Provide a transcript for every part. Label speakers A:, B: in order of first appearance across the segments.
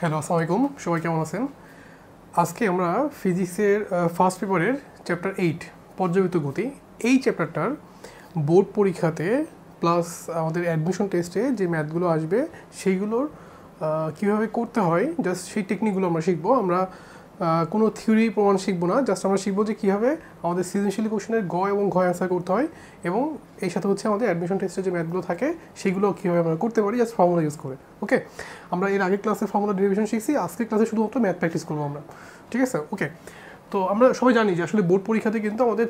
A: Hello, আসসালামু আলাইকুম। সবাই কেমন আছেন? আজকে আমরা ফিজিক্সের ফার্স্ট পেপারের চ্যাপ্টার 8 পর্যাবৃত্ত গতি, এই চ্যাপ্টারটার বোর্ড পরীক্ষাতে প্লাস আমাদের অ্যাডমিশন টেস্টে যে ম্যাথগুলো আসবে সেইগুলোর কীভাবে করতে হয়, জাস্ট সেই টেকনিকগুলো আমরা শিখবো। আমরা কোনো থিওরি প্রমাণ শিখবো না, জাস্ট আমরা শিখবো যে কীভাবে আমাদের সৃজনশীল কোশ্চেনের গ এবং ঘ অ্যান্সার করতে হয়, এবং এই সাথে হচ্ছে আমাদের অ্যাডমিশন টেস্টে যে ম্যাথগুলো থাকে সেগুলো কীভাবে আমরা করতে পারি জাস্ট ফর্মুলা ইউজ করে। ওকে, আমরা এর আগের ক্লাসে ফর্মুলা ডেরিভেশন শিখছি, আজকের ক্লাসে শুধুমাত্র ম্যাথ প্র্যাকটিস করবো আমরা। ঠিক আছে? ওকে, তো আমরা সবাই জানি যে আসলে বোর্ড পরীক্ষাতে কিন্তু আমাদের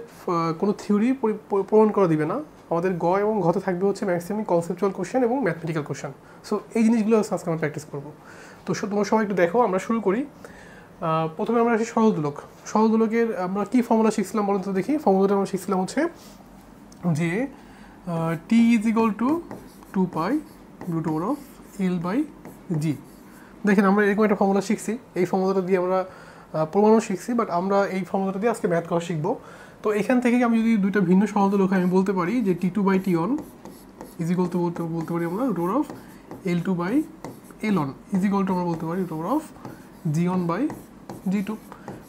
A: কোনো থিওরি প্রমাণ করা দিবে না, আমাদের গ এবং ঘতে থাকবে হচ্ছে ম্যাক্সিমাম কনসেপচুয়াল কোশ্চেন এবং ম্যাথমেটিক্যাল কোশ্চেন। সো এই জিনিসগুলো আজকে আমরা প্র্যাকটিস করবো। তো তোমরা সবাই একটু দেখো, আমরা শুরু করি। প্রথমে আমরা আসি সরল দোলক। সরল দোলকের আমরা কী ফর্মুলা শিখছিলাম বলুন তো দেখি। ফর্মুলাটা আমরা শিখছিলাম হচ্ছে যে টি ইজ ইকুয়াল টু 2π√L/g। দেখেন আমরা এরকম একটা ফর্মুলা শিখছি, এই ফর্মুলাটা দিয়ে আমরা প্রমাণও শিখছি, বাট আমরা এই ফর্মুলাটা দিয়ে আজকে ম্যাথ করা শিখবো। তো এখান থেকে আমি যদি দুইটা ভিন্ন সরল দোলক আমি বলতে পারি যে T2/T1 ইজ ইকুয়াল টু বলতে পারি আমরা √L2/L1 ইজ ইকুয়াল টু আমরা বলতে পারি √G1/G2।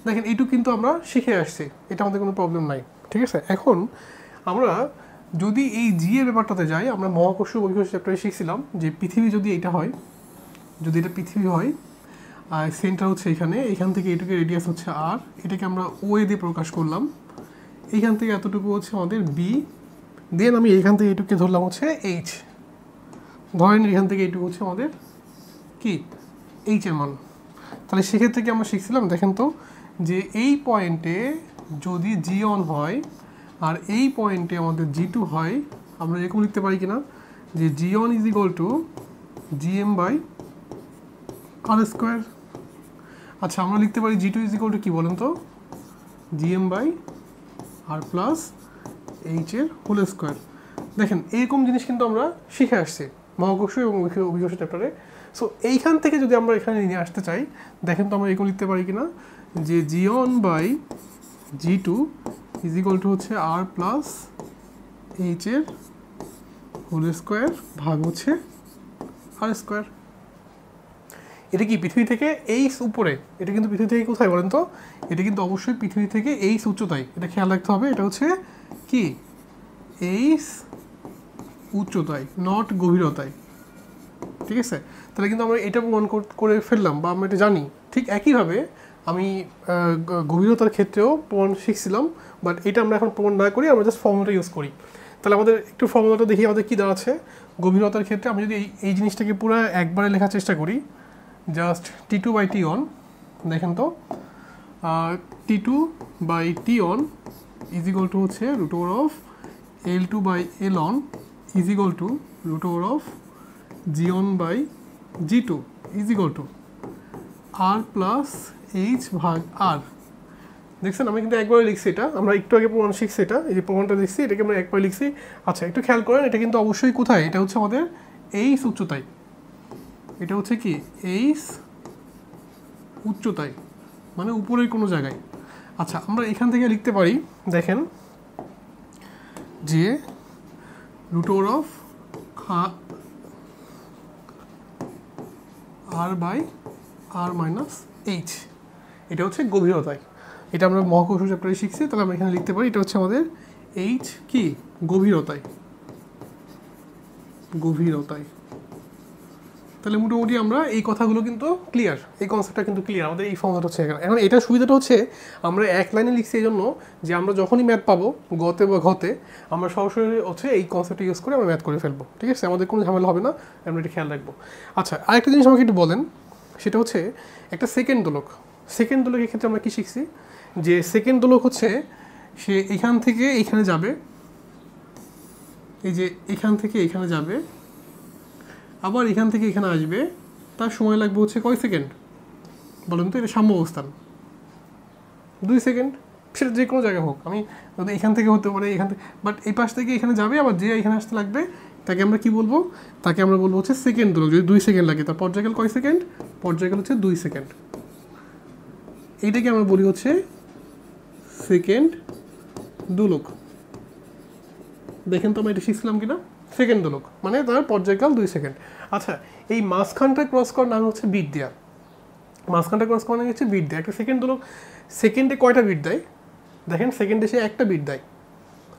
A: দেখেন এইটুকু কিন্তু আমরা শিখে আসছি, এটা আমাদের কোনো প্রবলেম নাই। ঠিক আছে, এখন আমরা যদি এই জি এর ব্যাপারটাতে যাই, আমরা মহাকর্ষ বহিঃকর্ষ চ্যাপ্টারে শিখছিলাম যে পৃথিবী যদি এটা হয়, যদি এটা পৃথিবী হয় আর সেন্টার হচ্ছে এখান থেকে এটুকু রেডিয়াস হচ্ছে আর, এটাকে আমরা ও এ দিয়ে প্রকাশ করলাম, এইখান থেকে এতটুকু হচ্ছে আমাদের বি, দেন আমি এখান থেকে এটুকুকে ধরলাম হচ্ছে এইচ, ধরেন এখান থেকে এইটুকু হচ্ছে আমাদের কি এইচ এর মান। তাহলে সেক্ষেত্রে কি আমরা শিখছিলাম, দেখেন তো, যে এই পয়েন্টে যদি G1 হয় আর এই পয়েন্টে আমাদের G2 হয়, আমরা এরকম লিখতে পারি কিনা যে G1 is equal two Gm/r²। আচ্ছা, আমরা লিখতে পারি G2 ইজ ইকুয়াল টু কী বলেন তো, Gm/r+h এর হোল স্কোয়ার। দেখেন এইরকম জিনিস কিন্তু আমরা শিখে আসছি মহাকর্ষ এবং অভিকর্ষ চ্যাপ্টারে। সো এইখান থেকে যদি আমরা এখানে নিয়ে আসতে চাই, দেখেন তো আমরা এরকম লিখতে পারি কিনা যে G1/G2 ইজ ইকুয়াল টু হচ্ছে r+h এর হোল স্কোয়ার ভাগ হচ্ছে r²। এটা কি পৃথিবী থেকে এইচ উপরে, এটা কিন্তু পৃথিবী থেকে কোথায় বলেন তো, এটা কিন্তু অবশ্যই পৃথিবী থেকে এইচ উচ্চতায়, এটা খেয়াল রাখতে হবে। এটা হচ্ছে কি এইচ উচ্চতায়, নট গভীরতায়। ঠিক আছে, তাহলে কিন্তু আমরা এটা প্রমাণ করে ফেললাম বা আমরা এটা জানি। ঠিক একইভাবে আমি গভীরতার ক্ষেত্রেও প্রমাণ শিখছিলাম, বাট এটা আমরা এখন প্রমাণ না করি, আমরা জাস্ট ফর্মুলাটা ইউজ করি। তাহলে আমাদের একটু ফর্মুলাটা দেখি আমাদের কী দাঁড়াচ্ছে। গভীরতার ক্ষেত্রে আমি যদি এই জিনিসটাকে পুরো একবারে লেখার চেষ্টা করি, জাস্ট T2/T1, দেখেন তো T2/T1 ইজ ইকুয়াল টু হচ্ছে √L2/L1 is equal two √G1/G2 is equal two r+h ভাগ r। দেখছেন আমি কিন্তু একবারে লিখছি, এটা আমরা একটু আগে প্রমাণ শিখছি, এটা এই যে প্রমাণটা লিখছি এটাকে আমরা একবারে লিখছি। আচ্ছা, একটু খেয়াল করেন, এটা কিন্তু অবশ্যই কোথায়, এটা হচ্ছে আমাদের এইচ উচ্চতায়, এটা হচ্ছে কি এইচ উচ্চতায়, মানে উপরের কোনো জায়গায়। আচ্ছা, আমরা এখান থেকে লিখতে পারি, দেখেন যে √r/r−h, এটা হচ্ছে গভীরতায়। এটা আমরা মহাকর্ষ চ্যাপ্টারে শিখছি, তাহলে আমরা এখানে লিখতে পারি এটা হচ্ছে আমাদের এইচ কি গভীরতায়। তাহলে মোটামুটি আমরা এই কথাগুলো কিন্তু ক্লিয়ার, এই কনসেপ্টটা কিন্তু ক্লিয়ার, আমাদের এই ফর্মুলাটা হচ্ছে এখানে। এখন এটা সুবিধাটা হচ্ছে আমরা এক লাইনে লিখছি এই জন্য যে আমরা যখনই ম্যাথ পাবো গতে বা ঘতে, আমরা সরাসরি হচ্ছে এই কনসেপ্টটা ইউজ করে আমরা ম্যাথ করে ফেলবো। ঠিক আছে, আমাদের কোনো ঝামেলা হবে না, আমরা এটা খেয়াল রাখবো। আচ্ছা, আরেকটা জিনিস আমাকে একটু বলেন, সেটা হচ্ছে একটা সেকেন্ড দোলক। সেকেন্ড দোলকের ক্ষেত্রে আমরা কী শিখছি, যে সেকেন্ড দোলক হচ্ছে সে এখান থেকে এইখানে যাবে, এই যে এখান থেকে এখানে যাবে, আবার এখান থেকে এখানে আসবে, তার সময় লাগবে হচ্ছে কয় সেকেন্ড বলুন তো। এটা সাম্য অবস্থান 2 সেকেন্ড, সেটা যে কোনো জায়গায় হোক, আমি এখান থেকে হতে পারে এখান থেকে, বাট এই পাশ থেকে এখানে যাবে, আবার যে এখানে আসতে লাগবে তাকে আমরা কি বলবো, তাকে আমরা বলবো হচ্ছে সেকেন্ড দোলক। যদি 2 সেকেন্ড লাগে তার পর্যায়কাল কয় সেকেন্ড, পর্যায়কাল হচ্ছে 2 সেকেন্ড। এইটাকে আমরা বলি হচ্ছে সেকেন্ড দোলক। দেখেন তো আমরা এটা শিখছিলাম কিনা, সেকেন্ড দোলক মানে তার পর্যায়কাল 2 সেকেন্ড। আচ্ছা, এই মাঝখানটা ক্রস করার নাম হচ্ছে বিট দেওয়া। মাঝখানটা ক্রস করানো গেছে বিট দেয়। একটা সেকেন্ড দোলক সেকেন্ডে কয়টা বিট দেয় দেখেন, সেকেন্ডে সে একটা বিট দেয়,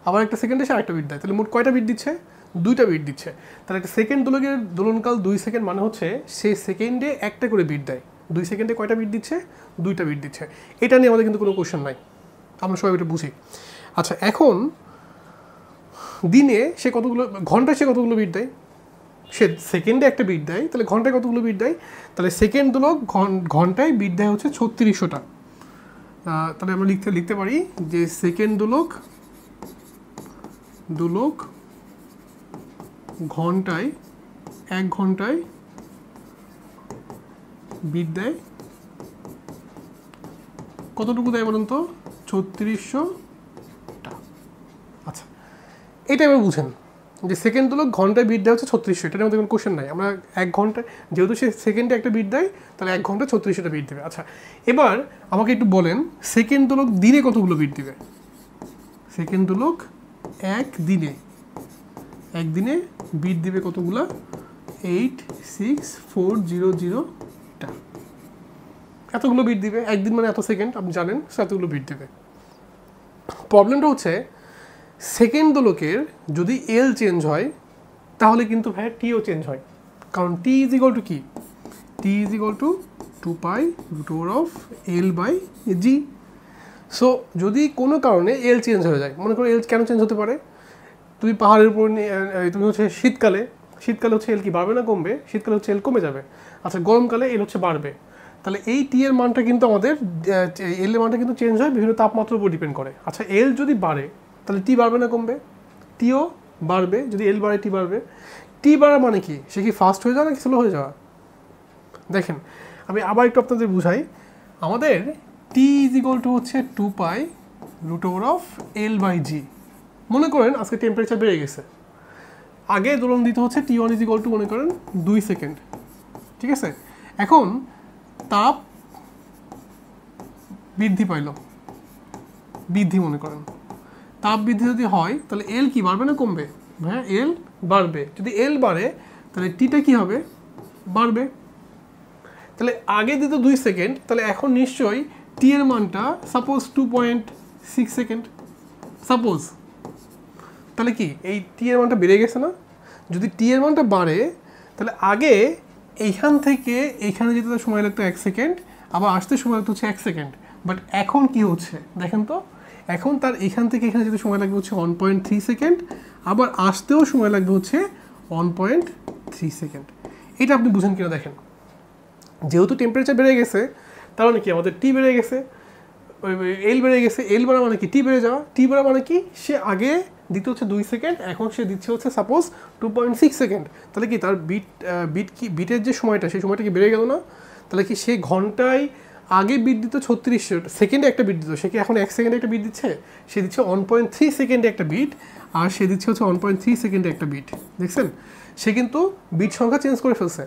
A: আবার একটা সেকেন্ডে সে আরেকটা বিট দেয়, তাহলে মোট কয়টা বিট দিচ্ছে? 2টা বিট দিচ্ছে। তাহলে একটা সেকেন্ড দোলকের দোলনকাল 2 সেকেন্ড মানে হচ্ছে সে সেকেন্ডে একটা করে বিট দেয়। 2 সেকেন্ডে কয়টা বিট দিচ্ছে? 2টা বিট দিচ্ছে। এটা নিয়ে আমাদের কিন্তু কোনো কোশ্চেন নাই, আমরা সবাই এটা বুঝি। আচ্ছা, এখন দিনে সে কতগুলো, ঘন্টায় সে কতগুলো বিট দেয়? সে সেকেন্ডে একটা বিট দেয়, তাহলে ঘন্টায় কতগুলো বিট দেয়? তাহলে সেকেন্ড দোলক ঘন্টায় বিট দেয় হচ্ছে 3600টা। তাহলে আমরা লিখতে পারি যে সেকেন্ড দোলক ঘন্টায় 1 ঘন্টায় বিট দেয় কতটুকু দেয় বলুন তো? 3600টা। আচ্ছা, এটা এবার বুঝেন যে সেকেন্ড দোলক ঘন্টায় বিট দেয় হচ্ছে 3600, এটার মধ্যে কোনো কোশ্চেন নাই। আমরা 1 ঘন্টায়, যেহেতু সে সেকেন্ডে একটা বিট দেয়, তাহলে 1 ঘন্টায় 3600টা বিট দেবে। আচ্ছা, এবার আমাকে একটু বলেন সেকেন্ড দোলক দিনে কতগুলো বিট দিবে? সেকেন্ড দোলক একদিনে বিট দিবে কতগুলো? 86400টা। এতগুলো বিট দিবে, একদিন মানে এত সেকেন্ড, আপনি জানেন, এতগুলো বিট দিবে। প্রবলেমটা হচ্ছে সেকেন্ড দোলকের যদি এল চেঞ্জ হয় তাহলে কিন্তু ভাই টিও চেঞ্জ হয়, কারণ টি ইজ ইকুয়াল টু কি? T is equal to 2π√L/g। So যদি কোনো কারণে এল চেঞ্জ হয়ে যায়, মনে করো এল কেন চেঞ্জ হতে পারে? তুমি পাহাড়ের উপর তুমি হচ্ছে শীতকালে হচ্ছে এল কি বাড়বে না কমবে? শীতকালে হচ্ছে এল কমে যাবে। আচ্ছা, গরমকালে এল হচ্ছে বাড়বে। তাহলে এই টি এর মানটা কিন্তু আমাদের এল এর মানটা কিন্তু চেঞ্জ হয়, বিভিন্ন তাপমাত্রার উপর ডিপেন্ড করে। আচ্ছা, এল যদি বাড়ে তাহলে টি বাড়বে না কমবে? টিও বাড়বে। যদি এল বাড়ে টি বাড়বে। টি বাড়া মানে কি? সে কি ফাস্ট হয়ে যাওয়া নাকি স্লো হয়ে যাওয়া? দেখেন, আমি আবার একটু আপনাদের বুঝাই। আমাদের টি ইজ ইকুয়াল টু হচ্ছে 2π√L/g। মনে করেন আজকে টেম্পারেচার বেড়ে গেছে, আগে দোলন দিতে হচ্ছে T1 ইজ ইকুয়াল টু মনে করেন 2 সেকেন্ড, ঠিক আছে? এখন তাপ বৃদ্ধি পাইল, মনে করেন তাপ বৃদ্ধি যদি হয় তাহলে এল কি বাড়বে না কমবে? হ্যাঁ, এল বাড়বে। যদি এল বাড়ে তাহলে টিটা কি হবে? বাড়বে। তাহলে আগে দিত 2 সেকেন্ড, তাহলে এখন নিশ্চয়ই টি এর মানটা সাপোজ 2.6 সেকেন্ড সাপোজ। তাহলে কি এই টি এর মানটা বেড়ে গেছে না? যদি টি এর মানটা বাড়ে তাহলে আগে এইখান থেকে এইখানে যেতে তার সময় লাগতো 1 সেকেন্ড, আবার আসতে সময় লাগতো হচ্ছে 1 সেকেন্ড। বাট এখন কি হচ্ছে দেখেন তো, এখন তার এখান থেকে এখানে যেতে সময় লাগবে হচ্ছে 1.3 সেকেন্ড, আবার আসতেও সময় লাগবে হচ্ছে 1.3 সেকেন্ড। এটা আপনি বুঝেন কিনা দেখেন। যেহেতু টেম্পারেচার বেড়ে গেছে তার মানে কি আমাদের টি বেড়ে গেছে, এল বেড়ে গেছে। এল বাড়া মানে কি? টি বেড়ে যাওয়া। টি বাড়া মানে কি? সে আগে দিতে হচ্ছে 2 সেকেন্ড, এখন সে দিচ্ছে হচ্ছে সাপোজ 2.6 সেকেন্ড। তাহলে কি তার বিটের যে সময়টা, সেই সময়টা কি বেড়ে গেল না? তাহলে কি সে ঘন্টায় আগে বিট দিত 3600, সেকেন্ডে একটা বিট দিত, সে কি এখন 1 সেকেন্ডে একটা বিট দিচ্ছে? সে দিচ্ছে 1.3 সেকেন্ডে একটা বিট, আর সে দিচ্ছে হচ্ছে 1.3 সেকেন্ডে একটা বিট। দেখছেন, সে কিন্তু বিট সংখ্যা চেঞ্জ করে ফেলছে,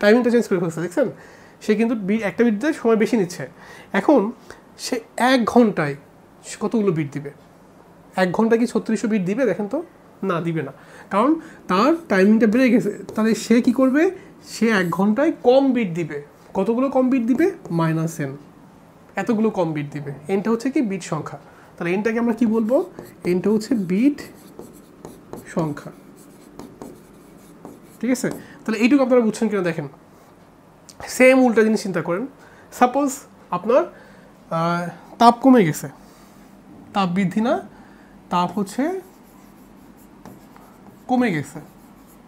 A: টাইমিংটা চেঞ্জ করে ফেলছে। দেখছেন, সে কিন্তু একটা বিট দিয়ে সময় বেশি নিচ্ছে। এখন সে 1 ঘন্টায় কতগুলো বিট দিবে? 1 ঘন্টায় কি 3600 বিট দিবে? দেখেন তো, না, দিবে না, কারণ তার টাইমিংটা বেড়ে গেছে। তাহলে সে কি করবে? সে 1 ঘন্টায় কম বিট দিবে। কতগুলো কম বিট দিবে? -n, এতগুলো কম বিট দিবে। এনটা হচ্ছে কি? বিট সংখ্যা। তাহলে এনটাকে আমরা কি বলবো? এনটা হচ্ছে বিট সংখ্যা, ঠিক আছে? তাহলে এইটুকু আপনারা বুঝছেন কিনা দেখেন। সেম উল্টা জিনিস চিন্তা করেন। সাপোজ আপনার তাপ কমে গেছে, তাপ বৃদ্ধি না, তাপ হচ্ছে কমে গেছে,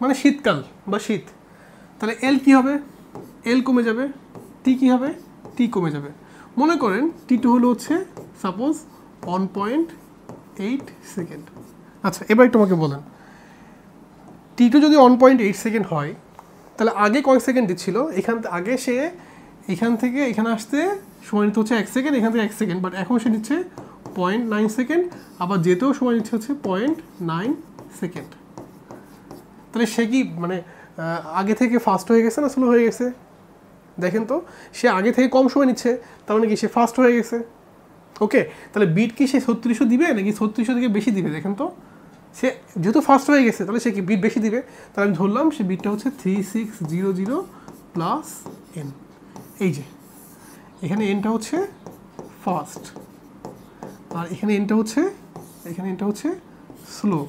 A: মানে শীতকাল বা শীত। তাহলে এল কি হবে? এল কমে যাবে। টি কি হবে? টি কমে যাবে। মনে করেন টি2 হলো হচ্ছে সাপোজ 1.8 সেকেন্ড। আচ্ছা, এবার তোমাকে বলেন টি2 যদি 1.8 সেকেন্ড হয় তাহলে আগে কয়েক সেকেন্ড দিচ্ছিল? আগে সে এখান থেকে এখানে আসতে সময় নিতে হচ্ছে 1 সেকেন্ড, এখান থেকে 1 সেকেন্ড, বাট এখন সে নিচ্ছে 0.9 সেকেন্ড, আবার যেতেও সময় নিচ্ছে হচ্ছে 0.9 সেকেন্ড। তাহলে সে কি মানে আগে থেকে ফাস্ট হয়ে গেছে না স্লো হয়ে গেছে? দেখেন তো, সে আগে থেকে কম সময় নিচ্ছে, তার মানে কি সে ফাস্ট হয়ে গেছে। ওকে, তাহলে বিট কি সে 3600 দিবে নাকি 3600 থেকে বেশি দিবে? দেখেন তো, সে যেহেতু ফাস্ট হয়ে গেছে তাহলে সে কি বিট বেশি দিবে। তাহলে আমি ধরলাম সে বিটটা হচ্ছে 3600 + n। এই যে এখানে এনটা হচ্ছে ফাস্ট, আর এখানে এনটা হচ্ছে স্লো।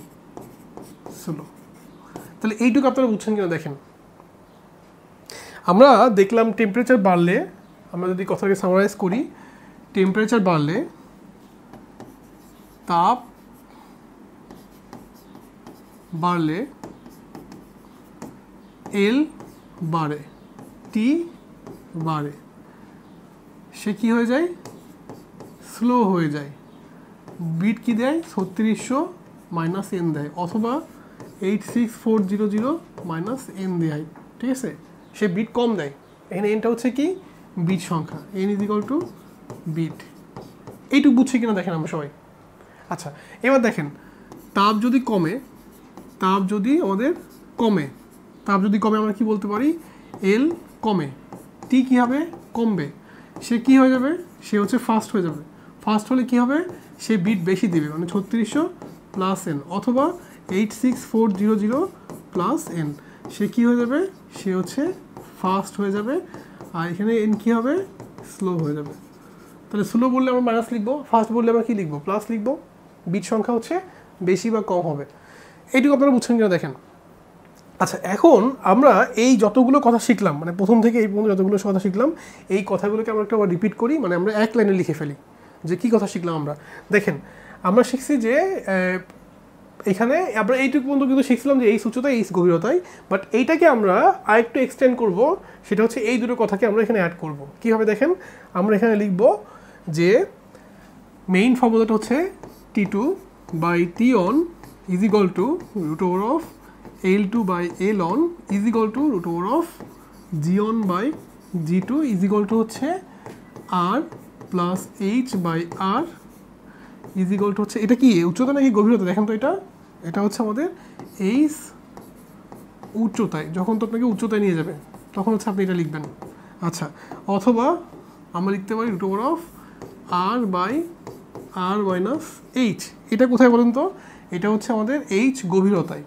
A: তাহলে এইটুকু আপনারা বুঝছেন কিনা দেখেন। আমরা দেখলাম টেম্পারেচার বাড়লে, আমরা যদি কথাটাকে সামারাইজ করি, টেম্পারেচার বাড়লে তাপ বাড়লে এল বাড়ে, টি বাড়ে, সে কি হয়ে যায়? স্লো হয়ে যায়। বিট কি দেয়? 3600 মাইনাস এন দেয়, অথবা 86400 মাইনাস এন দেয়, ঠিক আছে? সে বিট কম দেয়। এখানে এনটা হচ্ছে কি? বিট সংখ্যা, N is equal to bit. এইটুকু বুঝছি কিনা দেখেন আমরা সবাই। আচ্ছা, এবার দেখেন তাপ যদি আমাদের কমে আমরা কি বলতে পারি? এল কমে, টি কী হবে? কমবে। সে কি হয়ে যাবে? সে হচ্ছে ফাস্ট হয়ে যাবে। ফাস্ট হলে কি হবে? সে বিট বেশি দিবে, মানে 3600 প্লাস এন, অথবা 86400 প্লাস এন। সে কি হয়ে যাবে? সে হচ্ছে ফাস্ট হয়ে যাবে। আর এখানে এন কী হবে? স্লো হয়ে যাবে। তাহলে স্লো বললে আমরা মাইনাস লিখবো, ফাস্ট বললে আমরা কী লিখবো? প্লাস লিখবো। বিট সংখ্যা হচ্ছে বেশি বা কম হবে। এইটুকু আপনারা বুঝছেন কিনা দেখেন। আচ্ছা, এখন আমরা এই যতগুলো কথা শিখলাম, মানে প্রথম থেকে এই পর্যন্ত যতগুলো কথা শিখলাম, এই কথাগুলোকে আমরা একটা রিপিট করি, মানে আমরা এক লাইনে লিখে ফেলি যে কী কথা শিখলাম আমরা। দেখেন, আমরা শিখছি যে এখানে আমরা এইটুকু পর্যন্ত কিন্তু শিখছিলাম যে এই উচ্চতায়, এই গভীরতায়, বাট এইটাকে আমরা আরেকটু এক্সটেন্ড করব। সেটা হচ্ছে এই দুটো কথাকে আমরা এখানে অ্যাড করব। কীভাবে দেখেন, আমরা এখানে লিখব যে মেইন ফর্মুলাটা হচ্ছে T2 by T on is equal to root over of L2 by L on is equal to root over of G on by G2 is equal to হচ্ছে R plus H by R is equal to হচ্ছে, এটা কি উচ্চতা নাকি গভীরতা? দেখেন তো, এটা হচ্ছে আমাদের এইচ উচ্চতায়। যখন তো আপনাকে উচ্চতায় নিয়ে যাবে তখন হচ্ছে আপনি এটা লিখবেন। আচ্ছা, অথবা আমরা লিখতে পারি root over of R by R minus H. এটা কোথায় বলুন তো? এটা হচ্ছে আমাদের এইচ গভীরতায়,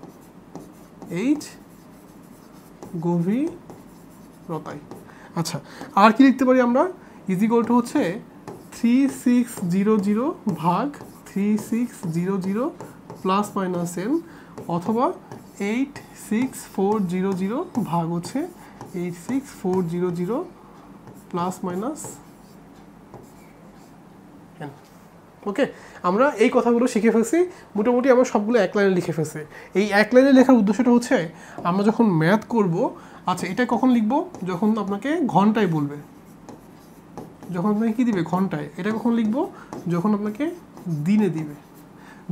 A: আচ্ছা, আর কি লিখতে পারি আমরা? ইজ ইকুয়াল টু হচ্ছে 3600 ভাগ 3600 প্লাস মাইনাস এন, অথবা 86400 ভাগ হচ্ছে 86400 প্লাস মাইনাস এন। ওকে, আমরা এই কথাগুলো শিখে ফেলছি। মোটামুটি আমরা সবগুলো এক লাইনে লিখে ফেলছি। এই এক লাইনে লেখার উদ্দেশ্যটা হচ্ছে আমরা যখন ম্যাথ করব, আচ্ছা এটা কখন লিখব? যখন আপনাকে ঘন্টায় বলবে, যখন আপনাকে কী দিবে? ঘন্টায়। এটা কখন লিখব? যখন আপনাকে দিনে দিবে।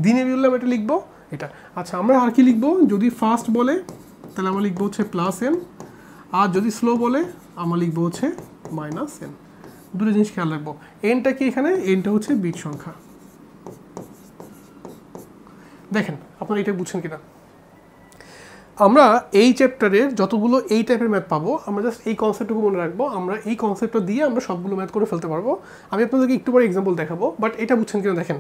A: দিনে বললে আমরা এটা লিখবো এটা। আচ্ছা, আমরা আর কি লিখবো? যদি ফাস্ট বলে তাহলে আমরা লিখবো হচ্ছে প্লাস এন, আর যদি স্লো বলে আমরা লিখবো হচ্ছে মাইনাস এন। দুটো জিনিস খেয়াল রাখবো। এনটা কি এখানে? এনটা হচ্ছে বিট সংখ্যা। দেখেন আপনারা এটা বুঝছেন কিনা। আমরা এই চ্যাপ্টারের যতগুলো এই টাইপের ম্যাথ পাবো, আমরা জাস্ট এই কনসেপ্টটুকু মনে রাখবো। আমরা এই কনসেপ্টটা দিয়ে আমরা সবগুলো ম্যাথ করে ফেলতে পারবো। আমি আপনাদেরকে একটু পরে এক্সাম্পল দেখাবো, বাট এটা বুঝছেন কিনা দেখেন।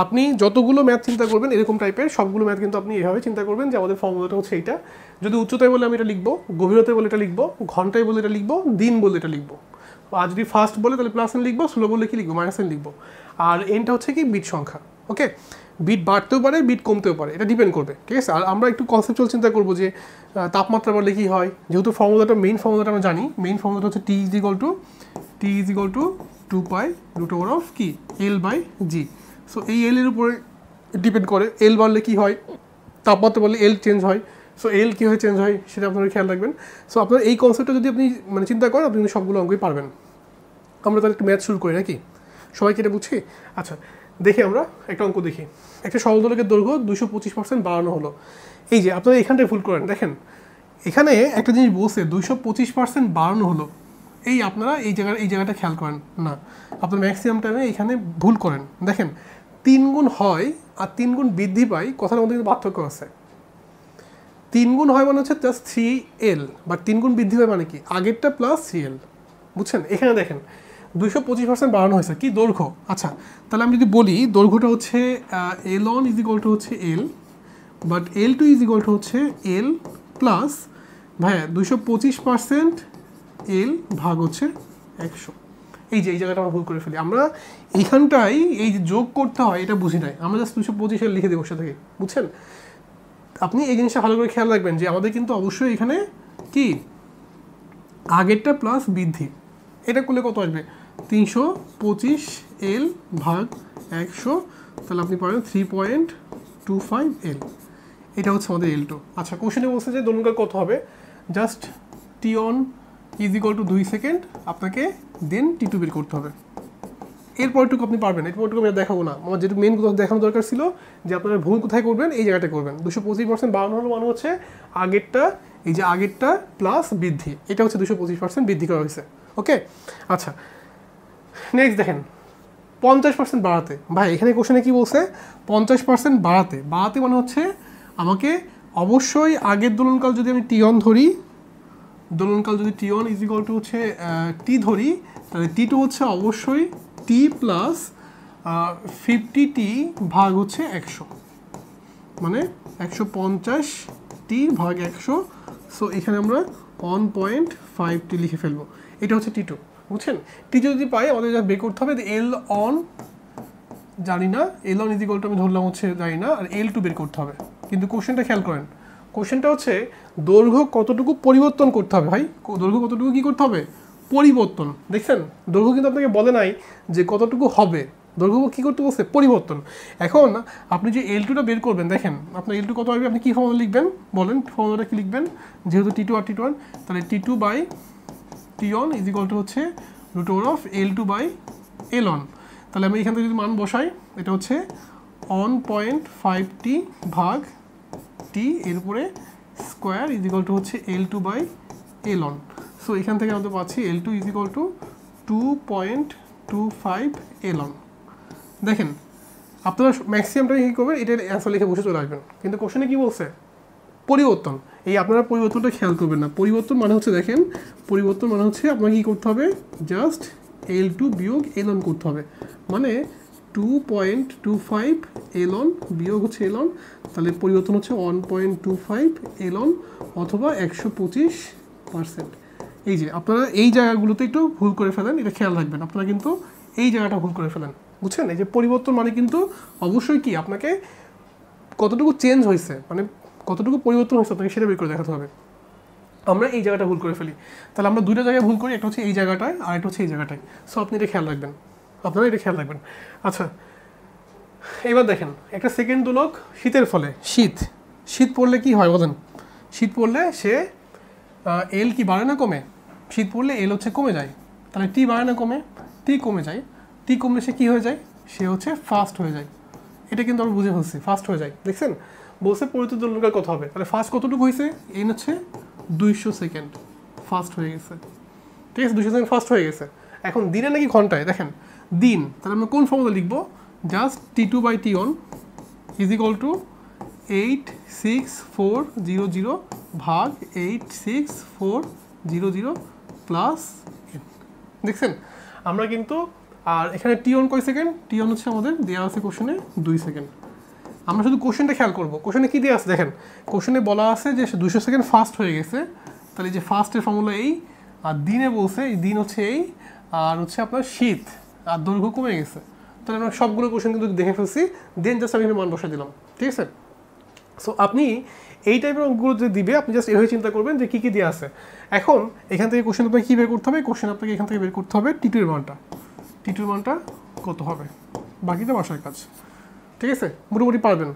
A: আপনি যতগুলো ম্যাথ চিন্তা করবেন এরকম টাইপের, সবগুলো ম্যাথ কিন্তু আপনি এভাবে চিন্তা করবেন যে আমাদের ফর্মুলাটা হচ্ছে এইটা। যদি উচ্চতায় বলে আমি এটা লিখবো, গভীরতায় বলে এটা লিখবো, ঘন্টায় বলে এটা লিখবো, দিন বলে এটা লিখবো। আর যদি ফাস্ট বলে তাহলে প্লাস এন লিখবো, স্লো বলে কি লিখবো? মাইনাস এন লিখবো। আর এনটা হচ্ছে কি? বিট সংখ্যা। ওকে, বিট বাড়তেও পারে, বিট কমতেও পারে, এটা ডিপেন্ড করবে, ঠিক আছে? আর আমরা একটু কনসেপচুয়াল চিন্তা করবো যে তাপমাত্রা বাড়লে কী হয়। যেহেতু ফর্মুলাটা মেইন ফর্মুলাটা আমরা জানি, মেইন ফর্মুলাটা হচ্ছে T is equal to 2 pi root over of কি? L by G. সো এই এল এর উপরে ডিপেন্ড করে। এল বাড়লে কী হয়? তাপমাত্রা বাড়লে এল চেঞ্জ হয়। সো এল কীভাবে চেঞ্জ হয় সেটা আপনারা খেয়াল রাখবেন। সো আপনার এই কনসেপ্টটা যদি আপনি মানে চিন্তা করেন, আপনি সবগুলো অঙ্কই পারবেন। আমরা তাহলে একটু ম্যাথ শুরু করি নাকি? সবাইকে এটা বুঝছি? আচ্ছা, দেখি আমরা একটা অঙ্ক দেখি। একটা সরল দোলকের দৈর্ঘ্য 225% বাড়ানো হলো। এই যে আপনারা এখানটায় ভুল করেন। দেখেন এখানে একটা জিনিস বলছে 225% বাড়ানো হলো। এই আপনারা এই জায়গাটা খেয়াল করেন না, আপনার ম্যাক্সিমাম টাইমে এখানে ভুল করেন। দেখেন 3 গুণ হয় আর 3 গুণ বৃদ্ধি পায়, কথার মধ্যে কিন্তু পার্থক্য আছে। 3 গুণ হয় মানে হচ্ছে প্লাস 3L, বাট 3 গুণ বৃদ্ধি পায় মানে কি? আগেরটা প্লাস 3L, বুঝছেন? এখানে দেখেন 225% বাড়ানো হয়েছে কি? দৈর্ঘ্য। আচ্ছা, তাহলে আমি যদি বলি দৈর্ঘ্যটা হচ্ছে L1 ইজ ইকুয়াল টু হচ্ছে L, but L2 is equal to হচ্ছে L প্লাস, ভাইয়া 225% এল ভাগ হচ্ছে 100। এই যে এই জায়গাটা আমরা ভুল করে ফেলি, আমরা এইখানটাই এই যে যোগ করতে হয় এটা বুঝি নাই, আমরা জাস্ট 225 লিখে দেবো বসে থেকে, বুঝছেন? আপনি এই জিনিসটা ভালো করে খেয়াল রাখবেন যে আমাদের কিন্তু অবশ্যই এখানে কি আগেরটা প্লাস বৃদ্ধি, এটা করলে কত আসবে 325 এল ভাগ 100, তাহলে আপনি পাবেন 3.25 এল, এটা হচ্ছে আমাদের L2। আচ্ছা, কোশ্চেনে বলছে যে দোলনকাল কত হবে, just T1 is equal to 2 second, আপনাকে দেন T2 বের করতে হবে। এরপরটুকু আপনি পারবেন, এরপরটুকু আমি দেখাবো না, আমার যেটুকু মেন কোথাও দেখানো দরকার ছিল যে আপনারা ভুল কোথায় করবেন, এই জায়গাটা করবেন। 225% বাড়ানো হলো মানে হচ্ছে আগেরটা, এই যে আগেরটা প্লাস বৃদ্ধি, এটা হচ্ছে 225% বৃদ্ধি করা হয়েছে। ওকে, আচ্ছা নেক্সট দেখেন 50% বাড়াতে। ভাই এখানে কোশ্চেনে কি বলছে 50% বাড়াতে, বাড়াতে মানে হচ্ছে আমাকে অবশ্যই আগের দোলনকাল যদি আমি T1 ধরি, দোলনকাল যদি T1 ইজ ইকুয়াল টু হচ্ছে T ধরি, তাহলে T2 হচ্ছে অবশ্যই T প্লাস 50T ভাগ হচ্ছে 100, মানে 150T ভাগ 100। সো এখানে আমরা 1.5T লিখে ফেলবো, এটা হচ্ছে T2, বুঝছেন? T যদি পাই আমাদের যা বের করতে হবে L অন জানি না, L on is equal two আমি ধরলাম হচ্ছে জানি না, আর L2 বের করতে হবে। কিন্তু কোশ্চেনটা খেয়াল করেন, কোশ্চেনটা হচ্ছে দৈর্ঘ্য কতটুকু পরিবর্তন করতে হবে। ভাই দৈর্ঘ্য কতটুকু কী করতে হবে, পরিবর্তন। দেখছেন দৈর্ঘ্য কিন্তু আপনাকে বলে নাই যে কতটুকু হবে, দৈর্ঘ্য কী করতে বলছে, পরিবর্তন। এখন আপনি যে L2টা বের করবেন, দেখেন আপনার L2 কত আসবে, আপনি কী ফর্মুলা লিখবেন বলেন, ফর্মুলাটা কি লিখবেন, যেহেতু T2 আর T1, তাহলে T2 by T1 is equal to হচ্ছে √L2 বাই L1। তাহলে আমি এখান থেকে যদি মান বসাই, এটা হচ্ছে 1.5T ভাগ T এর উপরে স্কোয়ার ইজ ইকুয়াল টু হচ্ছে L2 বাই L1। সো এখান থেকে আমাদের পাচ্ছি L2 is equal two 2.25 L1। দেখেন আপনারা ম্যাক্সিমামটা কী করবেন, এটার অ্যান্সার লিখে বসে চলে আসবেন। কিন্তু কোশ্চেনে কী বলছে, পরিবর্তন। এই আপনারা পরিবর্তনটা খেয়াল করবেন না, পরিবর্তন মানে হচ্ছে দেখেন, পরিবর্তন মানে হচ্ছে আপনাকে কী করতে হবে, জাস্ট L2 বিয়োগ L1 করতে হবে, মানে 2.25 L1 বিয়োগ হচ্ছে L1, তাহলে পরিবর্তন হচ্ছে 1.25 L1 অথবা 125%। এই যে আপনারা এই জায়গাগুলোতে একটু ভুল করে ফেলেন, এটা খেয়াল রাখবেন, আপনারা কিন্তু এই জায়গাটা ভুল করে ফেলেন, বুঝছেন? এই যে পরিবর্তন মানে কিন্তু অবশ্যই কি আপনাকে কতটুকু চেঞ্জ হয়েছে, মানে কতটুকু পরিবর্তন হয়েছে আপনাকে সেটা বের করে দেখাতে হবে। আমরা এই জায়গাটা ভুল করে ফেলি, তাহলে আমরা দুটো জায়গায় ভুল করি, একটা হচ্ছে এই জায়গাটায় আর একটা হচ্ছে এই জায়গাটায়। সো আপনি এটা খেয়াল রাখবেন, আপনারা এটা খেয়াল রাখবেন। আচ্ছা এবার দেখেন একটা সেকেন্ড দোলক শীতের ফলে, শীত পড়লে কি হয় বলেন, শীত পড়লে সে এল কি বাড়ে না কমে, শীত পড়লে এল হচ্ছে কমে যায়, তাহলে টি বাড়ে না কমে, টি কমে যায়, টি কমলে সে কী হয়ে যায়, সে হচ্ছে ফাস্ট হয়ে যায়। এটা কিন্তু আমরা বুঝে ফেলছি, ফাস্ট হয়ে যায়। দেখছেন বলছে পরিবর্তিত দোলনকাল কত হবে, তাহলে ফাস্ট কতটুকু হয়েছে, এই হচ্ছে 200 সেকেন্ড ফাস্ট হয়ে গেছে, ঠিক আছে, 200 সেকেন্ড ফাস্ট হয়ে গেছে। এখন দিনে নাকি ঘন্টায়, দেখেন দিন, তাহলে আমরা কোন ফর্মুলা লিখবো, just T2 by T1 is equal to 86400 ভাগ 86400 প্লাস n। দেখছেন আমরা কিন্তু, আর এখানে T1 কয় সেকেন্ড, T1 হচ্ছে আমাদের দেওয়া আছে কোশ্চেনে 2 সেকেন্ড। আমরা শুধু কোশ্চেনটা খেয়াল করবো, কোশ্চেনে কী দেওয়া আছে দেখেন, কোশ্চেনে বলা আছে যে 200 সেকেন্ড ফাস্ট হয়ে গেছে, তাহলে যে ফাস্টের ফর্মুলা এই, আর দিনে বলছে এই দিন হচ্ছে এই, আর হচ্ছে আপনার শীত আর দৈর্ঘ্য কমে গেছে। তাহলে আমরা সবগুলো কোশ্চেন কিন্তু দেখে ফেলছি, দেন জাস্ট আমি মান বসাই দিলাম, ঠিক আছে। সো আপনি এই টাইপের অঙ্কগুলো যদি দিবে, আপনি জাস্ট এভাবে চিন্তা করবেন যে কী কী দেওয়া আছে। এখন এখান থেকে কোশ্চেন আপনাকে কী বের করতে হবে, কোশ্চেন আপনাকে এখান থেকে বের করতে হবে টিটুর মানটা কত হবে, বাকিটা বাসার কাজ, ঠিক আছে, মোটামুটি পারবেন।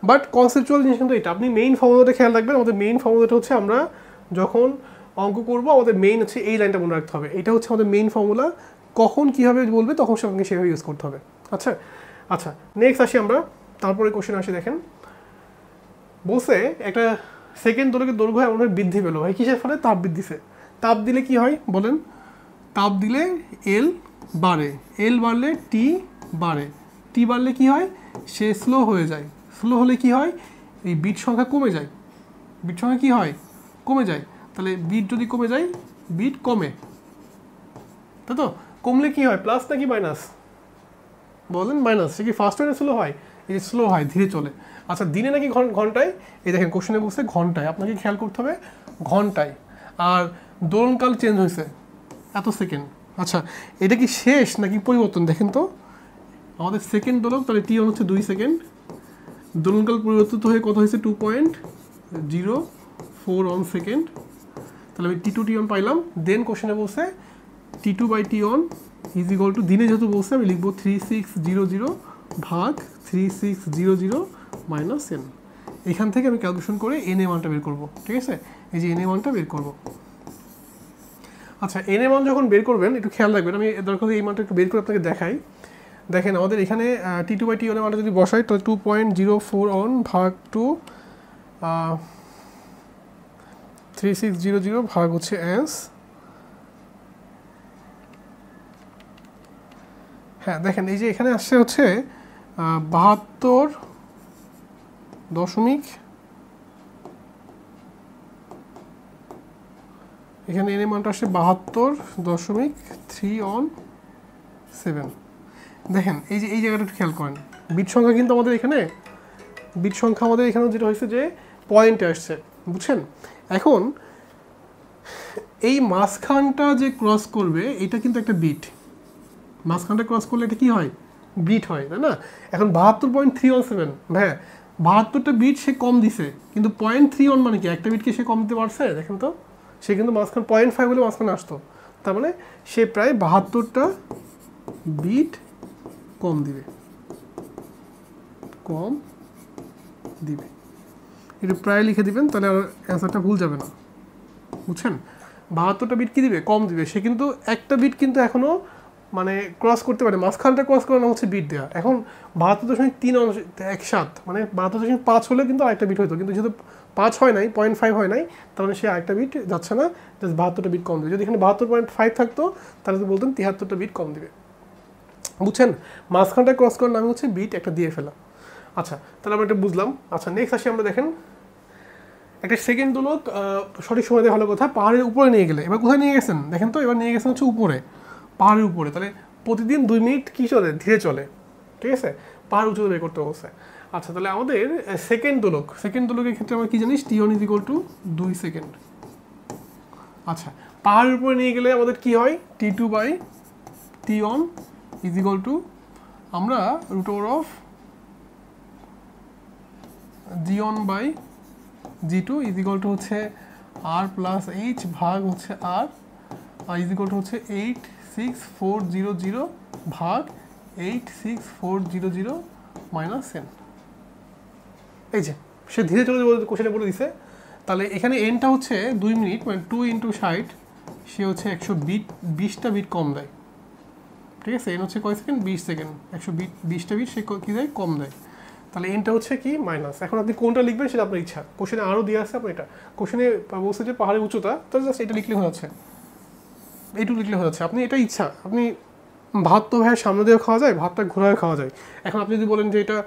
A: বাট কনসেপচুয়াল জিনিস কিন্তু এটা, আপনি মেইন ফর্মুলাটা খেয়াল রাখবেন। আমাদের মেইন ফর্মুলাটা হচ্ছে আমরা যখন অঙ্ক করবো আমাদের মেইন হচ্ছে এই লাইনটা মনে রাখতে হবে, এটা হচ্ছে আমাদের মেইন ফর্মুলা, কখন কীভাবে বলবে তখন সঙ্গে সেভাবে ইউজ করতে হবে। আচ্ছা নেক্সট আসি আমরা, তারপরে কোশ্চেন আসি। দেখেন বলছে একটা সেকেন্ড দোলকের দৈর্ঘ্য এমনভাবে বৃদ্ধি পেলো, ভাই কিসের ফলে, তাপ বৃদ্ধিতে। তাপ দিলে কি হয় বলেন, তাপ দিলে এল বাড়ে, এল বাড়লে টি বাড়ে, টি বাড়লে কি হয়, সে স্লো হয়ে যায়, স্লো হলে কি হয়, এই বিট সংখ্যা কমে যায়, বিট সংখ্যা কি হয়, কমে যায়। তাহলে বিট যদি কমে যায়, বিট কমে, তাই তো, কমলে কি হয়, প্লাস নাকি মাইনাস বলেন, মাইনাস। সে কি ফাস্ট হয় না স্লো হয়, এই যে স্লো হয়, ধীরে চলে। আচ্ছা দিনে নাকি ঘন্টায়, এই দেখেন কোশ্চেনে বলছে ঘন্টায়, আপনাকে খেয়াল করতে হবে ঘন্টায়। আর দোলনকাল চেঞ্জ হয়েছে, এত সেকেন্ড। আচ্ছা এটা কি শেষ নাকি পরিবর্তন দেখেন তো, আমাদের সেকেন্ড দোলক, তাহলে টি অন হচ্ছে 2 সেকেন্ড, দোলনকাল পরিবর্তিত হয়ে কত হয়েছে 2.04 অন সেকেন্ড, তাহলে আমি টি টু টি অন পাইলাম। দেন কোশ্চেনে বলছে T two by T one is equal to, দিনে যেহেতু বলছে আমি লিখবো 3600 ভাগ 3600 মাইনাস এন। এখান থেকে আমি ক্যালকুলেশন করে এন এ মানটা বের করবো, ঠিক আছে, এই যে এন এ মানটা বের করবো। আচ্ছা এন এ মান যখন বের করবেন একটু খেয়াল রাখবেন, আমি দরকার এই মানটা একটু বের করে আপনাকে দেখাই। দেখেন আমাদের এখানে টি টু বাই টি ওয়ানের মানটা যদি বসাই তাহলে 2.04 অন ভাগ 3600 ভাগ হচ্ছে এস। হ্যাঁ দেখেন এই যে এখানে আসছে হচ্ছে 72 এখানে এন এ মানটা আসছে 72.3 অন 7। দেখেন এই যে এই জায়গাটা একটু খেয়াল করেন, বিট সংখ্যা কিন্তু আমাদের এখানে যেটা হয়েছে যে পয়েন্টে আসছে, বুঝছেন। এখন এই মাঝখানটা যে ক্রস করবে এটা কিন্তু একটা বিট, মাঝখানটা ক্রস করলে এটা কি হয়, বিট হয়, তাই না। এখন 72.317, হ্যাঁ 72টা বিট সে কম দিছে, কিন্তু 0.31 মানে কি একটা বিটকে সে কম দিতে পারছে, দেখেন তো, সে কিন্তু মাঝখান 0.5 হলে মাঝখানে আসতো, তার মানে সে প্রায় 72টা বিট কম দিবে, এটা প্রায় লিখে দিবেন, তাহলে আর অ্যান্সারটা ভুল যাবে না, বুঝছেন। 72টা বিট কি দিবে, কম দিবে, সে কিন্তু একটা বিট কিন্তু এখনো মানে ক্রস করতে পারে, মাঝখানটা ক্রস করানো হচ্ছে বিট দেওয়া। এখন 72.3 মানে 72.5 হলে কিন্তু আরেকটা বিট হইতো, কিন্তু যেহেতু 5 হয় নাই, 0.5 হয় নাই, তার মানে সে আরেকটা বিট যাচ্ছে না, জাস্ট 72টা বিট কম দিবে। যদি এখানে 72.5 থাকতো তাহলে তো বলতেন 73টা বিট কম দিবে, বুঝছেন। মাঝখানটা ক্রস করার নাম হচ্ছে বিট একটা দিয়ে ফেলা। আচ্ছা তাহলে আমরা এটা বুঝলাম। আচ্ছা নেক্সট আসি আমরা, দেখেন একটা সেকেন্ড দোলক সঠিক সময় দিয়ে ভালো কথা, পাহাড়ের উপরে নিয়ে গেলে, এবার কোথায় নিয়ে গেছেন দেখেন তো, এবার নিয়ে গেছেন হচ্ছে উপরে, পাহাড়ের উপরে, তাহলে প্রতিদিন 2 মিনিট কী চলে, ধীরে চলে, ঠিক আছে, পাহাড় উঁচুতে বের করতে বলছে। আচ্ছা তাহলে আমাদের সেকেন্ড দোলকের ক্ষেত্রে আমরা কি জানিস, T one is equal to 2 second. আচ্ছা পাহাড়ের উপরে নিয়ে গেলে আমাদের কি হয়, T two by T one is equal to, আমরা root over of G one by G two is equal to হচ্ছে আর প্লাস এইচ ভাগ হচ্ছে আর ইজ ইকুয়াল টু হচ্ছে 86400 ভাগ 86400 মাইনাস এন। এই যে সে ধীরে চলে কোশ্চেনে বলে দিছে, তাহলে এখানে এনটা হচ্ছে 2 মিনিট, মানে 2 × 60, সে হচ্ছে 120টা বিট কম দেয়, ঠিক আছে। এন হচ্ছে কয় সেকেন্ড, 20 সেকেন্ড, 120টা বিট সে কী দেয়, কম দেয়, তাহলে এনটা হচ্ছে কি মাইনাস। এখন আপনি কোনটা লিখবেন সেটা আপনার ইচ্ছা, কোশ্চেনে আরও দিয়ে আসছে, আপনি এটা কোশ্চেনে বলছে যে পাহাড়ের উচ্চতা, তাহলে জাস্ট এটা লিখলে হয়ে যাচ্ছে, এইটুকু লিখলে হয়ে যাচ্ছে, আপনি এটা ইচ্ছা, আপনি ভাত তো ভাইয়ের সামনে দিয়েও খাওয়া যায়, ভাতটা ঘোরায় খাওয়া যায়। এখন আপনি যদি বলেন যে এটা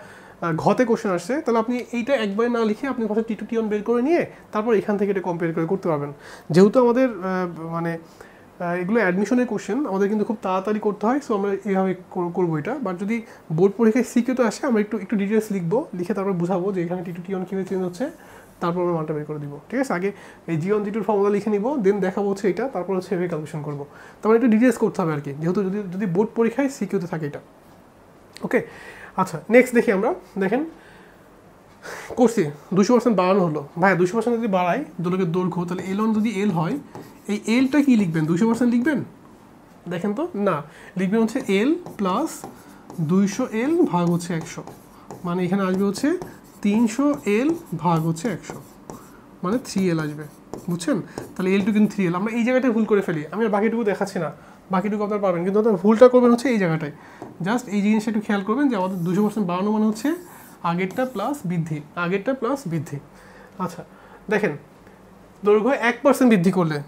A: ঘতে কোশ্চেন আসছে, তাহলে আপনি এইটা একবারে না লিখে আপনি ফার্স্টে টি টু টি অন বের করে নিয়ে তারপর এখান থেকে এটা কম্পেয়ার করে করতে পারবেন। যেহেতু আমাদের মানে এগুলো অ্যাডমিশনের কোশ্চেন, আমাদের কিন্তু খুব তাড়াতাড়ি করতে হয়, সো আমরা এইভাবে করবো এটা। বাট যদি বোর্ড পরীক্ষায় সিকিউতে আসে, আমরা একটু ডিটেলস লিখবো, লিখে তারপর বুঝাবো যে এখানে টি টু টি অন কীভাবে চেঞ্জ হচ্ছে, তারপর আমরা মানটা বের করে দিব, ঠিক আছে। আগে এই জি অন জি টুর ফর্মুলা লিখে নিব, দেন দেখাবো হচ্ছে এটা, তারপর হচ্ছে এভাবে ক্যালকুলেশন করবো। তারপরে একটু ডিটেলস করতে হবে আর কি, যেহেতু যদি বোর্ড পরীক্ষায় সিকিউতে থাকে এটা, ওকে। আচ্ছা নেক্সট দেখি আমরা, দেখেন করছি 200% বাড়ানো হলো, ভাই 200% যদি বাড়াই দোলকের দৈর্ঘ্য, তাহলে এল অন যদি এল হয়, এই এলটা কি লিখবেন, 200% লিখবেন, দেখেন তো, না লিখবেন হচ্ছে এল প্লাস 200L ভাগ হচ্ছে 100, মানে এখানে আসবে হচ্ছে 300L ভাগ হচ্ছে 100, মানে 3L আসবে, বুঝছেন। তাহলে এল টু কিন্তু 3L, আমরা এই জায়গাটায় ভুল করে ফেলি, আমি আর বাকিটুকু দেখাচ্ছি না, বাকিটুকু আপনারা পারবেন, কিন্তু আপনার ভুলটা করবেন হচ্ছে এই জায়গাটায়। জাস্ট এই জিনিসটা একটু খেয়াল করবেন যে আমাদের 200% বাড়ানো মানে হচ্ছে আগেরটা প্লাস বৃদ্ধি, আচ্ছা দেখেন দৈর্ঘ্য 1% বৃদ্ধি করলে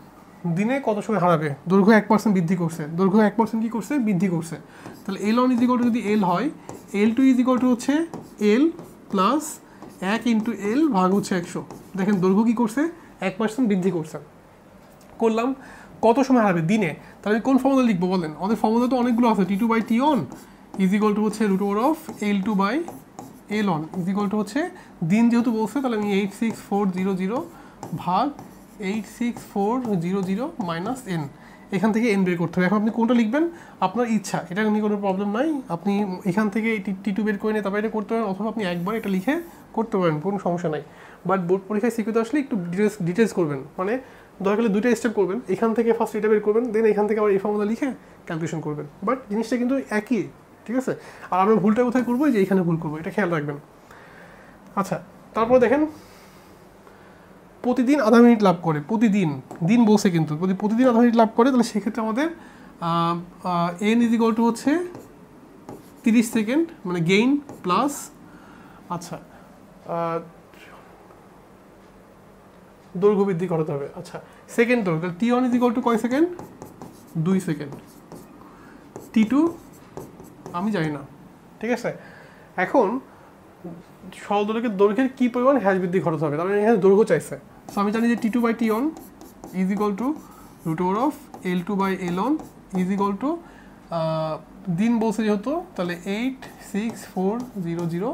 A: দিনে কত সময় হারাবে, দৈর্ঘ্য 1% বৃদ্ধি করছে, দৈর্ঘ্য 1% কী করছে, বৃদ্ধি করছে, তাহলে এল অন ইজ ইকুয়াল টু যদি এল হয়, L two is equal to হচ্ছে এল প্লাস 1 × এল ভাগ হচ্ছে 100, দেখেন দৈর্ঘ্য কী করছে, 1% বৃদ্ধি করছে, করলাম কত সময় হারাবে, দিনে। তাহলে কোন ফর্মুলা লিখবো বলেন, আমাদের ফর্মুলা তো অনেকগুলো আছে, T two by T one is equal to হচ্ছে root over of L two by L one is equal to হচ্ছে দিন যেহেতু বলছে, তাহলে আমি 86400 ভাগ 86400 মাইনাস এন, এখান থেকে এন বের করতে হবে। এখন আপনি কোনটা লিখবেন আপনার ইচ্ছা, এটা নিয়ে কোনো প্রবলেম নাই। আপনি এখান থেকে টি2 বের করে নিয়ে তারপরে এটা করতে পারেন, অথবা আপনি একবার এটা লিখে করতে পারেন, কোনো সমস্যা নাই। বাট বোর্ড পরীক্ষায় সিকিউতে আসলে একটু ডিটেলস করবেন, মানে দরকার হলে 2টা স্টেপ করবেন। এখান থেকে ফার্স্ট এটা বের করবেন, দেন এখান থেকে আবার এই ফর্মুলা লিখে ক্যালকুলেশন করবেন। বাট জিনিসটা কিন্তু একই, ঠিক আছে? আর আমরা ভুলটা কোথায় করবো, যে এখানে ভুল করবো, এটা খেয়াল রাখবেন। আচ্ছা, তারপর দেখেন প্রতিদিন আধা মিনিট লাভ করে, প্রতিদিন, দিন বসে কিন্তু প্রতিদিন আধা মিনিট লাভ করে, তাহলে সেক্ষেত্রে আমাদের এন ইজ ইকুয়াল টু হচ্ছে 30 সেকেন্ড, মানে গেইন প্লাস, আচ্ছা দৈর্ঘ্য বৃদ্ধি করাতে হবে। আচ্ছা, সেকেন্ড দৈর্ঘ্য, তাহলে টি1 ইজ ইকুয়াল টু কয় সেকেন্ড? 2 সেকেন্ড। টি2 আমি জানি না, ঠিক আছে? এখন সরল দৈর্ঘ্যের দৈর্ঘ্যের কী পরিমাণ হ্রাস বৃদ্ধি খরচ হবে, তাহলে এখানে দৈর্ঘ্য চাইছে। সো আমি জানি যে টি2 বাই টি1 is equal to √of L2 by L1 is equal to, দিন বলছে যেহেতু, তাহলে 86400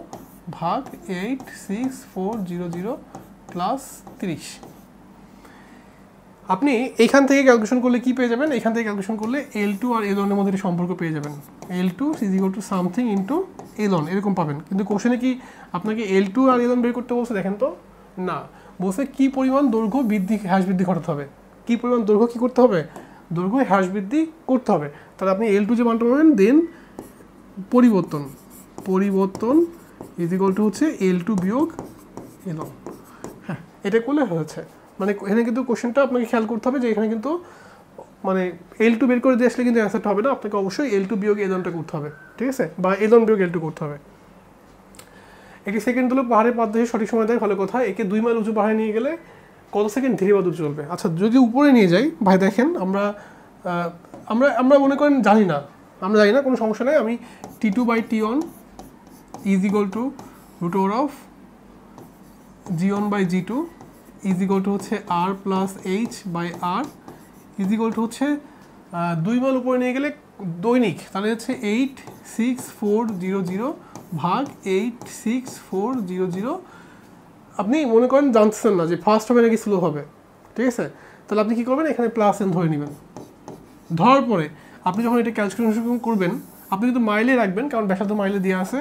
A: ভাগ 86400 প্লাস 30। আপনি এইখান থেকে ক্যালকুলেশন করলে কি পেয়ে যাবেন? এখান থেকে ক্যালকুলেশন করলে L2 আর L1 এর মধ্যে সম্পর্ক পেয়ে যাবেন। L2 is equal to something into L1, এরকম পাবেন। কিন্তু কোশ্চেনে কি আপনাকে L2 আর L1 বের করতে বলছে? দেখেন তো, না, বলছে কি পরিমাণ দৈর্ঘ্য হ্রাস বৃদ্ধি করতে হবে, কি পরিমাণ দৈর্ঘ্য কি করতে হবে, দৈর্ঘ্য হ্রাস বৃদ্ধি করতে হবে। তাহলে আপনি L2 যে মানটা পাবেন, দেন পরিবর্তন ইজ ইকুয়াল টু হচ্ছে L2 বিয়োগ L1। হ্যাঁ, এটা করলে হয়েছে। মানে এখানে কিন্তু কোশ্চেনটা আপনাকে খেয়াল করতে হবে যে এখানে কিন্তু মানে L2 বের করে দিয়ে আসলে কিন্তু অ্যান্সারটা হবে না, আপনাকে অবশ্যই L2 বিয়োগ L1টা করতে হবে, ঠিক আছে? বা L1 বিয়োগ L2 করতে হবে। একটি সেকেন্ড হলো পাহাড়ের পাদদেশে সঠিক সময় দেয়, ভালো কথা। একে 2 মাইল উঁচু পাহাড়ে নিয়ে গেলে কত সেকেন্ড ধীরে বাদুর চলবে? আচ্ছা, যদি উপরে নিয়ে যাই, ভাই দেখেন আমরা আমরা মনে করেন জানি না, কোনো সমস্যা নেই। আমি টি2 বাই টি1 is equal to √of g1 by g2 is equal to হচ্ছে r plus h by r is equal to হচ্ছে 2 মাইল উপরে নিয়ে গেলে দৈনিক, তাহলে হচ্ছে 86400 ভাগ 86400। আপনি মনে করেন জানতেছেন না যে ফার্স্ট হবে নাকি স্লো হবে, ঠিক আছে? তাহলে আপনি কী করবেন, এখানে প্লাস এন ধরে নেবেন। ধরার পরে আপনি যখন এটা ক্যালকুলেশন করবেন, আপনি কিন্তু মাইলে রাখবেন, কারণ ব্যাসার্ধ মাইলে দেওয়া আছে,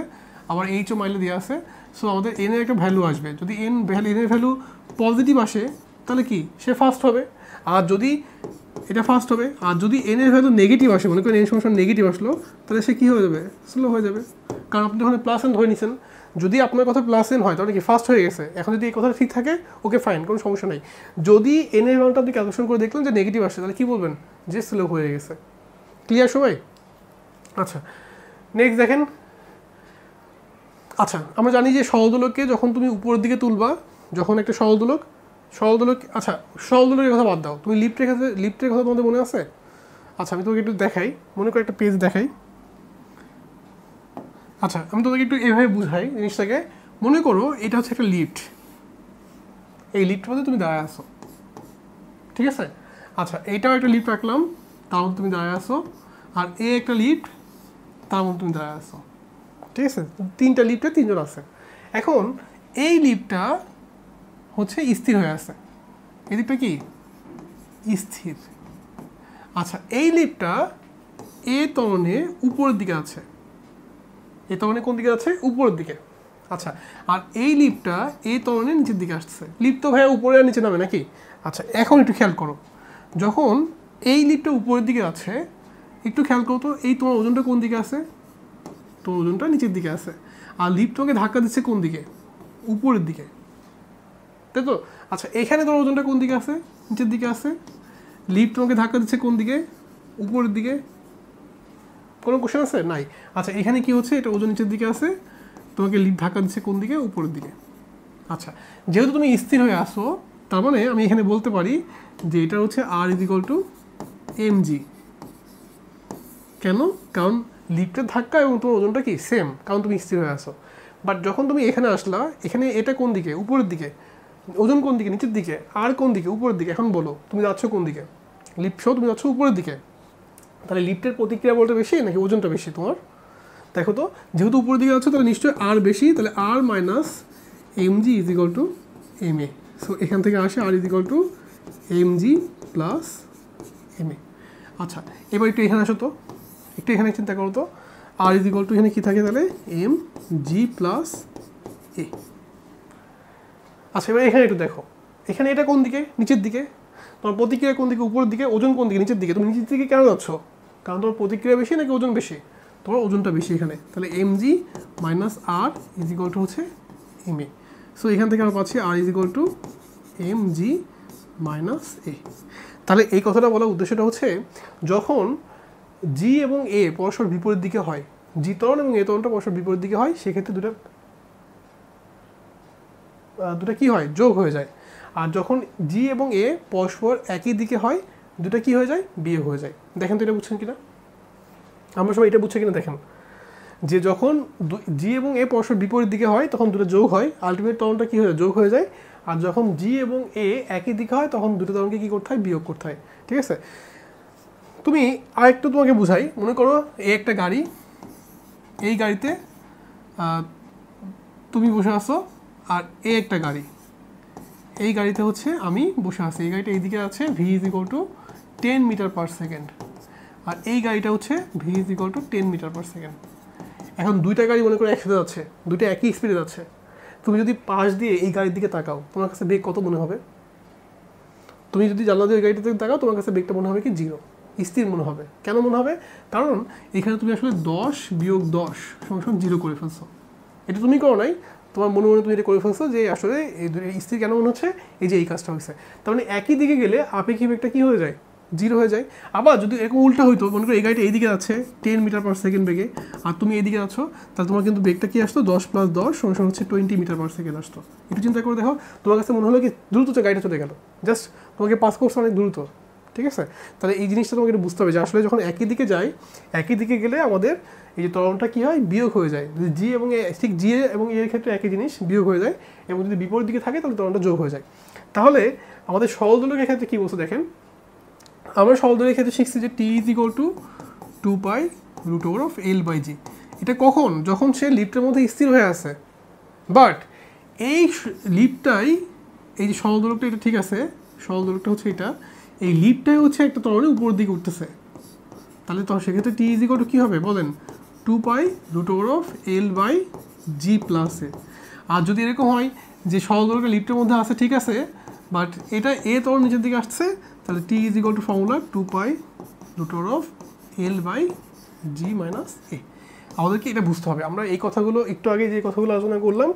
A: আবার এইচও মাইলে দেওয়া আছে। সো আমাদের এনের একটা ভ্যালু আসবে। যদি এনের ভ্যালু পজিটিভ আসে, তাহলে কি সে ফার্স্ট হবে। আর যদি এটা ফার্স্ট হবে, আর যদি এনের ভ্যালু নেগেটিভ আসে, মনে করেন এন সমস্যা নেগেটিভ আসলো, তাহলে সে কী হয়ে যাবে? স্লো হয়ে যাবে, কারণ আপনি ওখানে প্লাস এন ধরে নিছেন। যদি আপনার কথা প্লাস এন হয়, তাহলে কি ফার্স্ট হয়ে গেছে। এখন যদি এই কথাটা ঠিক থাকে, ওকে ফাইন, কোনো সমস্যা নেই। যদি এনের ভ্যালুটা আপনি ক্যালকুলেশন করে দেখলেন যে নেগেটিভ আসে, তাহলে কী বলবেন? যে স্লো হয়ে গেছে। ক্লিয়ার সবাই? আচ্ছা, নেক্সট দেখেন। আচ্ছা, আমরা জানি যে সরল দোলককে যখন তুমি উপরের দিকে তুলবা, যখন একটা সরল দোলক, আচ্ছা সরল দোলকের কথা বাদ দাও, তুমি লিফটের কথা তোমাদের মনে আছে? আচ্ছা, আমি তোমাকে একটু দেখাই, মনে করো একটা পেজ দেখাই। আচ্ছা, আমি তোমাকে একটু এভাবে বুঝাই জিনিসটাকে। মনে করো এটা হচ্ছে একটা লিফট, এই লিফটের মধ্যে তুমি দাঁড়ায় আসো, ঠিক আছে? আচ্ছা, এইটাও একটা লিফট রাখলাম, তার মধ্যে তুমি দাঁড়ায় আসো। আর একটা লিফট, তার মধ্যে তুমি দাঁড়ায় আসো, ঠিক আছে? 3টা লিফটে 3জন আছে। এখন এই লিফটটা হচ্ছে স্থির হয়ে আছে, এই লিফটটা কি স্থির। আচ্ছা, এই লিফটটা এ ত্বরণে উপরের দিকে আছে, এ ত্বরণে কোন দিকে আছে? উপরের দিকে। আচ্ছা, আর এই লিফটটা এ ত্বরণে নিচের দিকে আসছে। লিফট তো ভাইয়া উপরে আর নিচে নামে নাকি? আচ্ছা, এখন একটু খেয়াল করো, যখন এই লিফটটা উপরের দিকে আছে, একটু খেয়াল করো তো, এই তোমার ওজনটা কোন দিকে আছে? তোমার ওজনটা নিচের দিকে আছে। আর লিফট তোমাকে ধাক্কা দিচ্ছে কোন দিকে? উপরের দিকে, তাই তো? আচ্ছা, এখানে তোমার ওজনটা কোন দিকে আছে? নিচের দিকে আছে। লিফট তোমাকে ধাক্কা দিচ্ছে কোন দিকে? উপরের দিকে। কোনো কোশ্চেন আছে? নাই। আচ্ছা, এখানে কি হচ্ছে? এটা ওজন নিচের দিকে আছে, তোমাকে লিফট ধাক্কা দিচ্ছে কোন দিকে? উপরের দিকে। আচ্ছা, যেহেতু তুমি স্থির হয়ে আসো, তার মানে আমি এখানে বলতে পারি যে এটা হচ্ছে r = mg। কেন? কারণ লিফটের ধাক্কা এবং তোমার ওজনটা কি সেম, কারণ তুমি স্থির হয়ে আসো। বাট যখন তুমি এখানে আসলা, এখানে এটা কোন দিকে? উপরের দিকে। ওজন কোন দিকে? নিচের দিকে। আর কোন দিকে? উপরের দিকে। এখন বলো তুমি যাচ্ছ কোন দিকে? লিফট সহ তুমি যাচ্ছ উপরের দিকে। তাহলে লিফটের প্রতিক্রিয়া বলতে বেশি নাকি ওজনটা বেশি তোমার? দেখো তো, যেহেতু উপরের দিকে যাচ্ছ, তাহলে নিশ্চয়ই আর বেশি, তাহলে r - mg = ma। সো এখান থেকে আসে r = mg + ma। আচ্ছা এবার একটু এখানে আসো তো, একটু এখানে চিন্তা করো তো, আর ইজ ইকুয়াল টু এখানে কী থাকে তাহলে এম জি প্লাস এ। আচ্ছা এবার এখানে একটু দেখো, এখানে এটা কোন দিকে, নিচের দিকে, তোমার প্রতিক্রিয়া কোন দিকে, উপরের দিকে, ওজন কোন দিকে, নিচের দিকে। তুমি নিচের দিকে কেন যাচ্ছ? কারণ তোমার প্রতিক্রিয়া বেশি নাকি ওজন বেশি? তোমার ওজনটা বেশি এখানে, তাহলে M G minus R is equal to হচ্ছে এম এ। সো এখান থেকে আমরা পাচ্ছি R is equal to M G minus A. তাহলে এই কথাটা বলার উদ্দেশ্যটা হচ্ছে যখন জি এবং এ পরস্পর বিপরীত দিকে হয়, জি ত্বরণ এবং এ ত্বরণটা পরস্পর বিপরীত দিকে হয়, সেক্ষেত্রে দুটা কি হয়, যোগ হয়ে যায়। আর যখন জি এবং এ পরস্পর একই দিকে হয়, দুটা কি হয়ে যায়, বিয়োগ হয়ে যায়। দেখেন তো এটা বুঝছেন কিনা, আমরা সবাই এটা বুঝছে কিনা দেখেন, যে যখন জি এবং এ পরস্পর বিপরীত দিকে হয় তখন দুটো যোগ হয়, আলটিমেট ত্বরণটা কী হয়ে যায়, যোগ হয়ে যায়। আর যখন জি এবং এ একই দিকে হয় তখন দুটো ত্বরণকে কী করতে হয়, বিয়োগ করতে হয়। ঠিক আছে, তুমি আরেকটু তোমাকে বুঝাই, মনে করো এ একটা গাড়ি, এই গাড়িতে তুমি বসে আসো, আর এ একটা গাড়ি, এই গাড়িতে হচ্ছে আমি বসে আছি, এই গাড়িটা এইদিকে আছে, V is equal to 10 metre per second, আর এই গাড়িটা হচ্ছে V is equal to 10 metre per second. এখন দুইটা গাড়ি মনে করো একসাথে যাচ্ছে, দুইটা একই স্পিডে যাচ্ছে, তুমি যদি পাশ দিয়ে এই গাড়ির দিকে তাকাও, তোমার কাছে বেগ কত মনে হবে? তুমি যদি জানলা দিয়ে ওই গাড়িটাতে তাকাও, তোমার কাছে বেগটা মনে হবে কি, 0, স্থির মনে হবে। কেন মনে হবে? কারণ এখানে তুমি আসলে 10 বিয়োগ 10 সমান 0 করে ফেলছো। এটা তুমি করো নাই, তোমার মনে মনে তুমি এটা করে ফেলছো যে আসলে এই স্থির কেন মনে হচ্ছে, এই যে এই কাজটা হয়েছে। তার মানে একই দিকে গেলে আপেক্ষিক বেগটা কী হয়ে যায়, 0 হয়ে যায়। আবার যদি এরকম উল্টা হইতো, মনে করো এই গাড়িটা এইদিকে যাচ্ছে 10 মিটার পার সেকেন্ড বেগে, আর তুমি এইদিকে যাচ্ছ, তাহলে তোমার কিন্তু বেগটা কি আসতো, 10 + 10 সমান হচ্ছে 20 মিটার পার সেকেন্ড আসতো। একটু চিন্তা করে দেখো, তোমার কাছে মনে হলো কি দ্রুত গাড়িটা চলে গেল, জাস্ট তোমাকে পাস করছে অনেক দ্রুত। ঠিক আছে, তাহলে এই জিনিসটা তোমাকে একটু বুঝতে হবে যে আসলে যখন একই দিকে যাই, একই দিকে গেলে আমাদের এই যে ত্বরণটা কী হয়, বিয়োগ হয়ে যায়। যদি জি এবং এ, ঠিক জি এবং এর ক্ষেত্রে একই জিনিস, বিয়োগ হয়ে যায়, এবং যদি বিপরীত দিকে থাকে তাহলে ত্বরণটা যোগ হয়ে যায়। তাহলে আমাদের সরল দোলকের ক্ষেত্রে কী বলছে দেখেন, আমরা সরল দোলকের ক্ষেত্রে শিখছি যে টি ইজ ইকুয়াল টু 2π√L/g। এটা কখন, যখন সে লিফটের মধ্যে স্থির হয়ে আছে, বাট এই লিফটটাই, এই যে সরল দোলকটা, এটা ঠিক আছে, সরল দোলকটা হচ্ছে এটা, এই লিফটটাই হচ্ছে একটা ত্বরণে উপরের দিকে উঠতেছে, তাহলে তো সেক্ষেত্রে টি ইজ ইকুয়াল টু কী হবে বলেন, 2π√L/g প্লাস এ। আর যদি এরকম হয় যে সরল দোলকটা লিফটের মধ্যে আছে, ঠিক আছে, বাট এটা এ ত্বরণ নিচের দিকে আসছে, তাহলে T is equal to formula 2π√L/g minus A. আমাদেরকে এটা বুঝতে হবে। আমরা এই কথাগুলো একটু আগে যে কথাগুলো আলোচনা করলাম,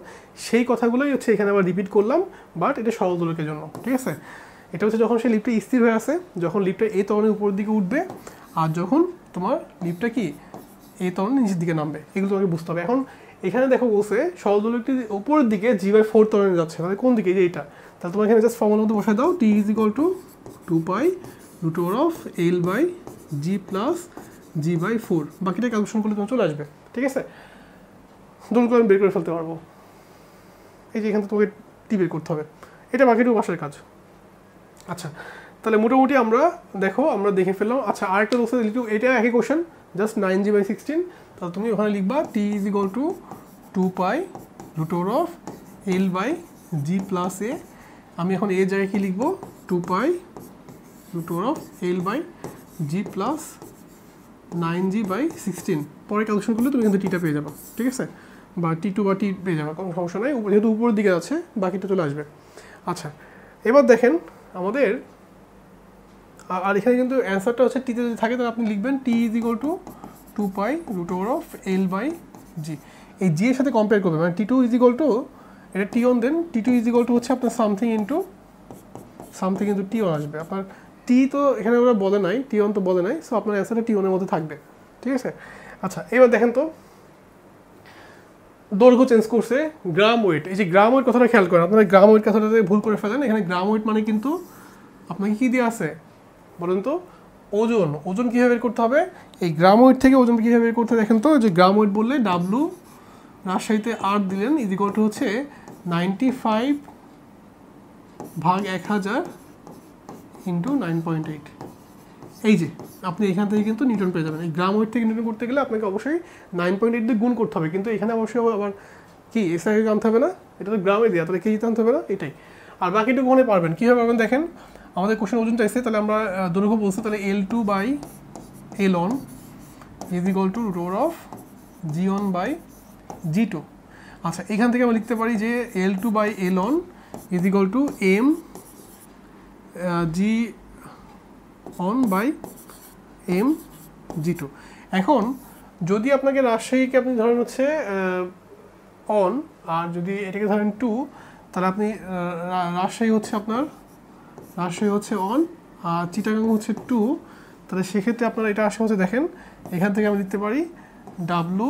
A: সেই কথাগুলোই হচ্ছে এখানে আবার রিপিট করলাম, বাট এটা সরল দোলকের জন্য। ঠিক আছে, এটা হচ্ছে যখন সে লিফটে স্থির হয়ে আছে, যখন লিফটটা এ ত্বরণের উপরের দিকে উঠবে, আর যখন তোমার লিফটটা কি এই ত্বরণের নিচের দিকে নামবে, এগুলো তোমাকে বুঝতে হবে। এখন এখানে দেখো বলছে সরল দোলকটি উপরের দিকে g/4 ত্বরণে যাচ্ছে, তাহলে কোন দিকে, এই যে এটা, তাহলে তোমার এখানে জাস্ট ফর্মুলার মধ্যে বসায় দাও, T is equal to 2π√L/g plus g/4, বাকিটা ক্যালকুলেশন করলে তোমার চলে আসবে। ঠিক আছে, দোলক আমি বের করে ফেলতে পারবো, এই যে এখান থেকে তোমাকে টি বের করতে হবে, এটা বাকিটুকু বাসার কাজ। আচ্ছা, তাহলে মোটামুটি আমরা দেখো আমরা দেখে ফেললাম। আচ্ছা, আরেকটা দোষে এটা একই কোশ্চেন, জাস্ট 9g/16, তাহলে তুমি ওখানে লিখবা T is equal to 2π√L/g plus A. আমি এখন এর জায়গায় কি লিখবো, 2π√L/g প্লাস 9g/16। পরে ক্যালকুলেশন করলে তুমি কিন্তু টিটা পেয়ে যাবে। ঠিক আছে, বা টি2 বা টি পেয়ে যাবে, কোনো সমস্যা নাই, যেহেতু উপরের দিকে আছে বাকিটা চলে আসবে। আচ্ছা, এবার দেখেন আমাদের, আর এখানে কিন্তু অ্যান্সারটা হচ্ছে টিতে যদি থাকে তাহলে আপনি লিখবেন টি ইজ ইকুয়াল টু 2π√L/g। এই জি এর সাথে কম্পেয়ার করবে, মানে টি2 ইজ ইকুয়াল টু, এটা টি অন, দেন টি2 ইজ ইকুয়াল টু হচ্ছে আপনার সামথিং ইন্টু টি অন আসবে। আপনার টি তো এখানে ওরা বলে নাই, টি অন তো বলে নাই, সো আপনার অ্যান্সারটা টি অনের মধ্যে থাকবে। ঠিক আছে, আচ্ছা এবার দেখেন তো দৈর্ঘ্য চেঞ্জ করছে, গ্রাম ওয়েট। এই যে গ্রাম ওয়েট কথাটা খেয়াল করেন, আপনারা গ্রাম ওয়েট কথাটাতে ভুল করে ফেলেন। এখানে গ্রাম ওয়েট মানে কিন্তু আপনাকে কী দিয়ে আছে বলেন তো, ওজন। ওজন কীভাবে বের করতে হবে, এই গ্রাম ওয়েট থেকে ওজন কীভাবে বের করতে দেখেন তো, যে গ্রাম ওয়েট বললে ডাব্লু রাজশাহীতে 8 দিলেন ইজ ইকুয়াল টু হচ্ছে 95/1000 ইন্টু 9.8। এই যে আপনি এখান থেকে কিন্তু নিউটন পেয়ে যাবেন। এই গ্রাম ওয়েট থেকে নিউটন করতে গেলে আপনাকে অবশ্যই 9.8 দিয়ে গুণ করতে হবে, কিন্তু এখানে অবশ্যই আবার কি এসআই আনতে হবে না, এটা তো গ্রামে দেওয়া, তাহলে কেজিতে আনতে হবে না, এটাই। আর বাকিটুকু মনে পারবেন, কীভাবে পারবেন দেখেন, আমাদের কোশ্চেন ওজন চাইছে, তাহলে আমরা দৈর্ঘ্য বলছি, তাহলে L2 by L1 is equal to root over of G1 by G2। আচ্ছা, এখান থেকে আমরা লিখতে পারি যে L2 by L1 is equal to M G1 by M G2। এখন যদি আপনাকে রাজশাহীকে আপনি ধরেন হচ্ছে অন, আর যদি এটাকে ধরেন 2, তাহলে আপনি রাজশাহী হচ্ছে অন আর চিটাগাং হচ্ছে 2, তাহলে সেক্ষেত্রে আপনার এটা আসে হচ্ছে, দেখেন এখান থেকে আমি লিখতে পারি ডাব্লু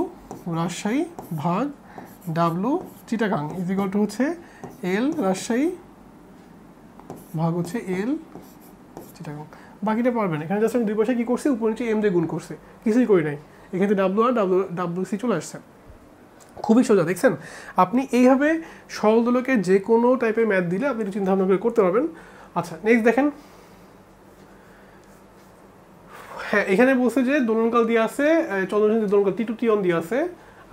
A: রাজশাহী ভাগ W Chittagong is equal to হচ্ছে এল রাজশাহী ভাগ হচ্ছে এল চিটাগাং। বাকিটা পারবেন, এখানে জাস্ট আমি দুই পাশে কী করছি, উপর নিচে এম দিয়ে গুণ করছে, কিছুই করি নাই, এখানে ডাব্লু আর ডাব্লু সি চলে আসছে। খুবই সোজা, দেখছেন? আপনি এইভাবে সরল দোলকে যে কোনো টাইপের ম্যাথ দিলে আপনি একটু চিন্তা ভাবনা করে করতে পারবেন। আচ্ছা, নেক্সট দেখেন, হ্যাঁ এখানে বলছে যে দোলনকাল দিয়ে আছে, চন্দ্রসেন দোলনকাল T2 T1 দিয়ে আছে,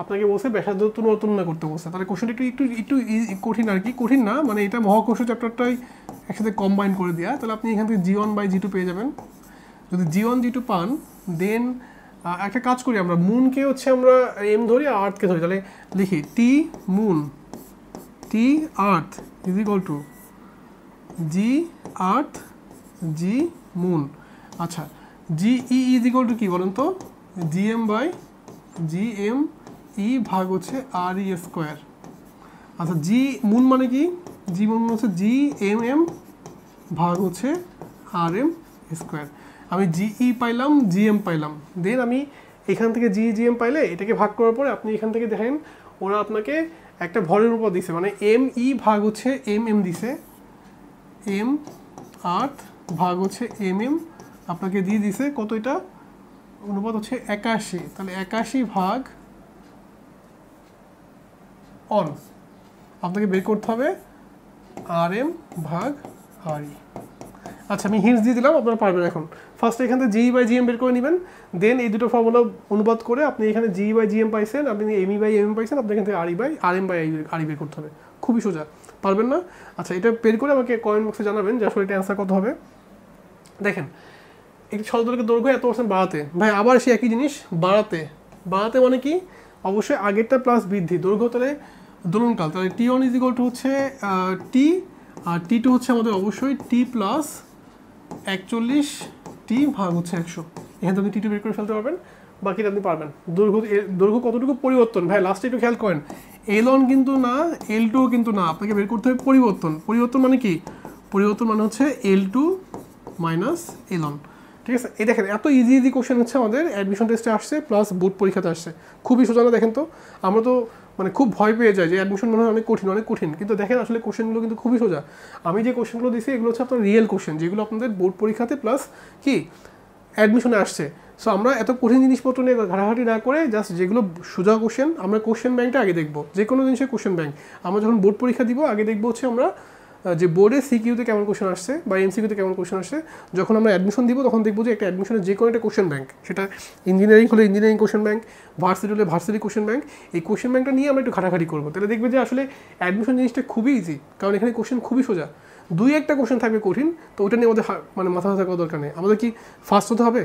A: আপনাকে বলছে ব্যাসার্ধ তুলনা করতে বলছে। তাহলে কোশ্চেনটা একটু কঠিন আর কি, কঠিন না মানে এটা মহাকর্ষ চ্যাপ্টারটাই একসাথে কম্বাইন করে দেওয়া। তাহলে আপনি এখান থেকে G1 বাই G2 পেয়ে যাবেন। যদি G1 G2 পান, দেন একটা কাজ করি, আমরা মুনকে হচ্ছে আমরা এম ধরি আর আর্থকে ধরি, তাহলে লিখি T moon T earth is equal to G earth G moon. আচ্ছা, G E is equal to কী বলেন তো, G M by G M E ভাগ হচ্ছে আর ই স্কোয়ার। আচ্ছা, জি মুন মানে কি, জি মুন হচ্ছে জি এম এম ভাগ হচ্ছে আর এম স্কোয়ার। আমি জিই পাইলাম, জিএম পাইলাম, দেন আমি এখান থেকে জিএম পাইলে এটাকে ভাগ করার পরে আপনি এখান থেকে দেখেন ওরা আপনাকে একটা ভরের উপর দিছে, মানে এম ই ভাগ হচ্ছে এম এম দিছে, এম আর্থ ভাগ হচ্ছে এম এম আপনাকে দিয়ে দিছে কত, এটা অনুপাত হচ্ছে 81, তাহলে 81 ভাগ অন আপনাকে বের করতে হবে আর এম ভাগ আর ই। আচ্ছা, আমি হিন্টস দিয়ে দিলাম, আপনারা পারবেন। এখন ফার্স্ট এখান থেকে জিই বাই জিএম বের করে নেবেন, দেন এই দুটো ফর্মুলা অনুবাদ করে আপনি এখানে জিই বাই জিএম পাইছেন, আপনি এমই বাই এম পাইছেন, আপনি এখান থেকে আর এম বাই আর ই বের করতে হবে। খুবই সোজা, পারবেন না? আচ্ছা, এটা বের করে আমাকে কমেন্ট বক্সে জানাবেন যে আসলে এটা অ্যান্সার কত হবে। দেখেন, একটি সরলদোলকের দৈর্ঘ্য এত% বাড়াতে, ভাই আবার সে একই জিনিস, বাড়াতে মানে কি, অবশ্যই আগেরটা প্লাস বৃদ্ধি, দৈর্ঘ্য তাহলে দোলনকাল, তাহলে T1 ইজ ইকুয়াল টু হচ্ছে টি, আর T2 হচ্ছে আমাদের অবশ্যই টি প্লাস 41 টি ভাগ হচ্ছে 100। এখান থেকে T2 বের করে ফেলতে পারবেন, বাকিটা আপনি পারবেন। দৈর্ঘ্য কতটুকু পরিবর্তন, ভাই লাস্টে একটু খেয়াল করেন, L1 কিন্তু না, L2 কিন্তু না, আপনাকে বের করতে হবে পরিবর্তন মানে কি, পরিবর্তন মানে হচ্ছে L2 মাইনাস L1। ঠিক আছে, এই দেখেন এত ইজি কোশ্চেন হচ্ছে আমাদের অ্যাডমিশন টেস্টে আসছে প্লাস বোর্ড পরীক্ষাতে আসছে, খুবই সোজা না? দেখেন তো, আমরা তো মানে খুব ভয় পেয়ে যায় যে অ্যাডমিশন মনে হয় অনেক কঠিন, কিন্তু দেখেন আসলে কোশ্চেনগুলো কিন্তু খুবই সোজা। আমি যে কোশ্চেনগুলো দিচ্ছি এগুলো হচ্ছে আপনার রিয়েল কোশ্চেন, যেগুলো আপনাদের বোর্ড পরীক্ষাতে প্লাস কি অ্যাডমিশনে আসছে। সো আমরা এত কঠিন জিনিসপত্র নিয়ে ঘাটাঘাটি না করে জাস্ট যেগুলো সোজা কোশ্চেন, আমরা কোশ্চেন ব্যাংকটা আগে দেখবো, যে কোনো জিনিসের কোশ্চেন ব্যাংক। আমরা যখন বোর্ড পরীক্ষা দিব আগে দেখবো হচ্ছে আমরা যে বোর্ডে সিকিউতে কেমন কোশ্চেন আসছে বা এমসিকিউতে কেমন কোশ্চেন আসছে। যখন আমরা অ্যাডমিশন দিব তখন দেখবো যে একটা অ্যাডমিশনের যে কোনো একটা কোশ্চেন ব্যাংক, সেটা ইঞ্জিনিয়ারিং হলে ইঞ্জিনিয়ারিং কোশ্চেন ব্যাংক, ভার্সিটি হলে ভার্সিটি কোশ্চেন ব্যাংক, এই কোশ্চেন ব্যাংকটা নিয়ে আমরা একটু ঘাটাঘাটি করবো। তাহলে দেখবে যে আসলে অ্যাডমিশন জিনিসটা খুবই ইজি, কারণ এখানে কোশ্চেন খুবই সোজা। 2-1টা কোশ্চেন থাকবে কঠিন, তো ওটা নিয়ে আমাদের মানে মাথা থাকার দরকার নেই। আমাদের কি ফার্স্ট হতে হবে